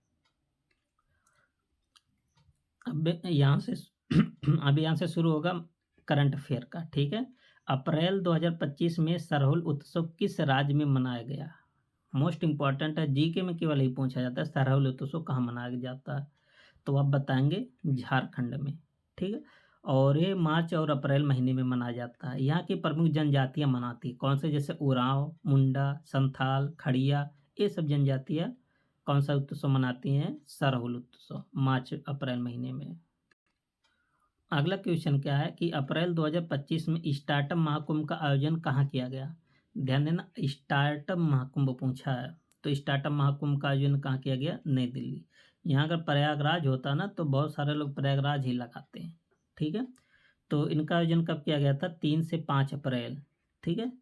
अब यहाँ से अब यहाँ से शुरू होगा करंट अफेयर का, ठीक है? अप्रैल 2025 में सरहुल उत्सव किस राज्य में मनाया गया? मोस्ट इम्पोर्टेंट है, जीके में केवल यही पूछा जाता है, सरहुल उत्सव कहाँ मनाया जाता है? तो आप बताएंगे झारखंड में, ठीक है? और ये मार्च और अप्रैल महीने में मनाया जाता है। यहाँ की प्रमुख जनजातियाँ मनाती हैं कौन से? जैसे उरांव, मुंडा, संथाल, खड़िया, ये सब जनजातियाँ कौन सा उत्सव मनाती हैं? सरहुल उत्सव, मार्च अप्रैल महीने में। अगला क्वेश्चन क्या है कि अप्रैल 2025 में स्टार्टअप महाकुंभ का आयोजन कहाँ किया गया? ध्यान देना, स्टार्टअप महाकुंभ पूछा है, तो स्टार्टअप महाकुंभ का आयोजन कहाँ किया गया? नई दिल्ली। यहाँ अगर प्रयागराज होता ना तो बहुत सारे लोग प्रयागराज ही लगाते हैं, ठीक है? तो इनका आयोजन कब किया गया था? 3 से 5 अप्रैल, ठीक है?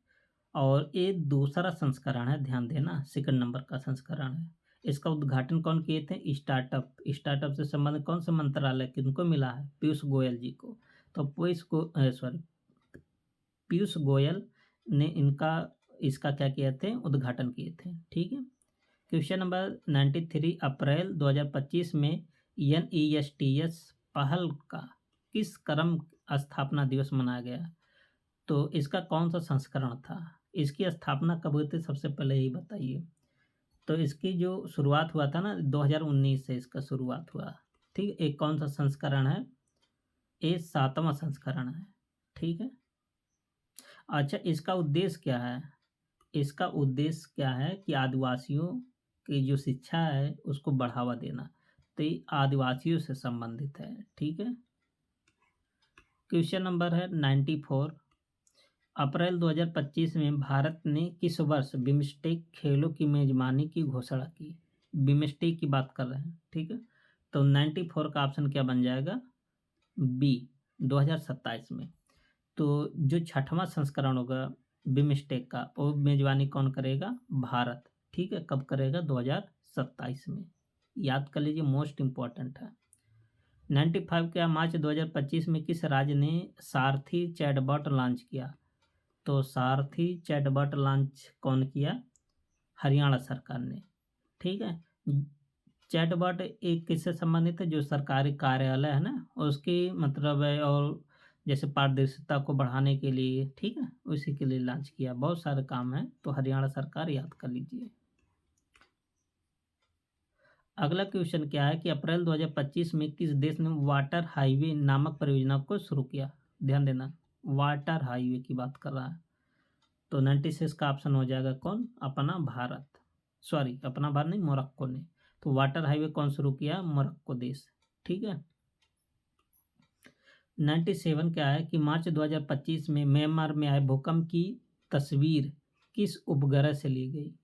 और ये दूसरा संस्करण है, ध्यान देना, सेकंड नंबर का संस्करण है। इसका उद्घाटन कौन किए थे? स्टार्टअप से संबंधित कौन सा मंत्रालय किनको मिला है? पीयूष गोयल जी को। तो पीयूष गोयल ने इसका क्या किए थे? उद्घाटन किए थे। ठीक है। क्वेश्चन नंबर 93, अप्रैल 2025 में NESTS पहल का किस क्रम स्थापना दिवस मनाया गया? तो इसका कौन सा संस्करण था? इसकी स्थापना कब हुई थी? सबसे पहले यही बताइए। तो इसकी जो शुरुआत हुआ था ना 2019 से इसका शुरुआत हुआ। ठीक, एक कौन सा संस्करण है? ये 7वां संस्करण है। ठीक है। अच्छा, इसका उद्देश्य क्या है? इसका उद्देश्य क्या है कि आदिवासियों की जो शिक्षा है उसको बढ़ावा देना। तो ये आदिवासियों से संबंधित है। ठीक है। क्वेश्चन नंबर है 94, अप्रैल 2025 में भारत ने किस वर्ष बिम्स्टेक खेलों की मेजबानी की घोषणा की? बिम्स्टेक की बात कर रहे हैं। ठीक है। तो 94 का ऑप्शन क्या बन जाएगा? बी, 2027 में। तो जो 6वां संस्करण होगा बिम्स्टेक का, वो मेजबानी कौन करेगा? भारत। ठीक है। कब करेगा? 2027 में। याद कर लीजिए, मोस्ट इम्पॉर्टेंट है। 95, क्या मार्च 2025 में किस राज्य ने सारथी चैटबॉट लॉन्च किया? तो सारथी चैटबॉट लॉन्च कौन किया? हरियाणा सरकार ने। ठीक है। चैटबॉट एक किससे संबंधित है? जो सरकारी कार्यालय है ना उसकी मतलब है, और जैसे पारदर्शिता को बढ़ाने के लिए। ठीक है, उसी के लिए लॉन्च किया। बहुत सारे काम है, तो हरियाणा सरकार याद कर लीजिए। अगला क्वेश्चन क्या है कि अप्रैल 2025 में किस देश ने वाटर हाईवे नामक परियोजना को शुरू किया? ध्यान देना, वाटर हाईवे की बात कर रहा है। तो 96 का ऑप्शन हो जाएगा कौन? अपना भारत। सॉरी, अपना भारत नहीं, मोरक्को ने। तो वाटर हाईवे कौन शुरू किया? मोरक्को देश। ठीक है। 97 क्या है कि मार्च 2025 में म्यांमार में आए भूकंप की तस्वीर किस उपग्रह से ली गई?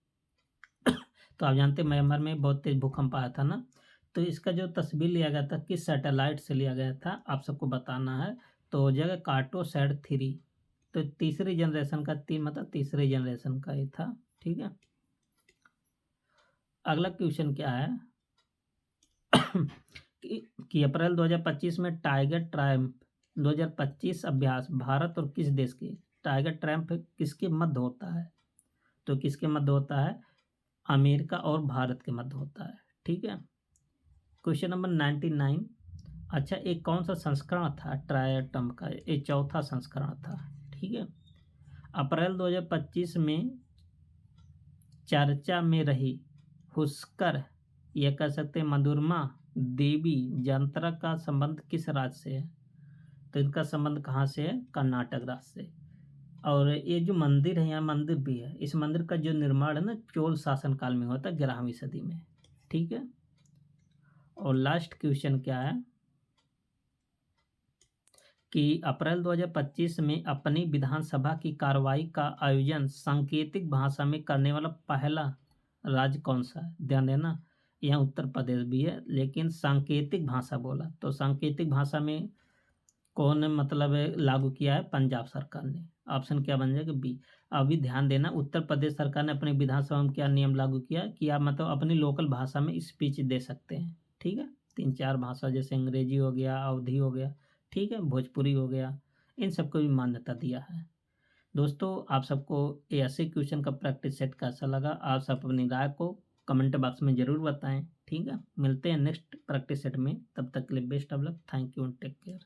तो आप जानते हैं म्यांमार में बहुत तेज भूकंप आया था ना, तो इसका जो तस्वीर लिया गया था किस सैटेलाइट से लिया गया था, आप सबको बताना है। तो हो जाएगा कार्टोसैट 3। तो तीसरी जनरेशन का, तीसरी जनरेशन का ये था। ठीक है। अगला क्वेश्चन क्या है कि अप्रैल 2025 में टाइगर ट्रायम्फ 2025 अभ्यास भारत और किस देश के? टाइगर ट्रायम्फ किसके मध्य होता है? तो किसके मध्य होता है? अमेरिका और भारत के मध्य होता है। ठीक है। क्वेश्चन नंबर 99, अच्छा एक कौन सा संस्करण था ट्रायटम का? ये 4था संस्करण था। ठीक है। अप्रैल 2025 में चर्चा में रही हुस्कर, यह कह सकते हैं मधुरमा देवी यंत्रा का संबंध किस राज्य से है? तो इनका संबंध कहाँ से है? कर्नाटक राज्य से। और ये जो मंदिर है, यहाँ मंदिर भी है। इस मंदिर का जो निर्माण है ना चोल शासनकाल में होता है, 11वीं सदी में। ठीक है। और लास्ट क्वेश्चन क्या है कि अप्रैल 2025 में अपनी विधानसभा की कार्रवाई का आयोजन सांकेतिक भाषा में करने वाला पहला राज्य कौन सा है? ध्यान देना, यहाँ उत्तर प्रदेश भी है, लेकिन सांकेतिक भाषा बोला तो सांकेतिक भाषा में कौन मतलब लागू किया है? पंजाब सरकार ने। ऑप्शन क्या बन जाएगा? बी। अभी ध्यान देना, उत्तर प्रदेश सरकार ने अपनी विधानसभा में क्या नियम लागू किया कि आप मतलब अपनी लोकल भाषा में स्पीच दे सकते हैं। ठीक है। 3-4 भाषा, जैसे अंग्रेजी हो गया, अवधी हो गया, ठीक है, भोजपुरी हो गया, इन सबको भी मान्यता दिया है। दोस्तों, आप सबको ये ऐसे क्वेश्चन का प्रैक्टिस सेट कैसा लगा? आप सब अपनी राय को कमेंट बॉक्स में ज़रूर बताएं। ठीक है। मिलते हैं नेक्स्ट प्रैक्टिस सेट में, तब तक के लिए best of luck. Thank you and take care.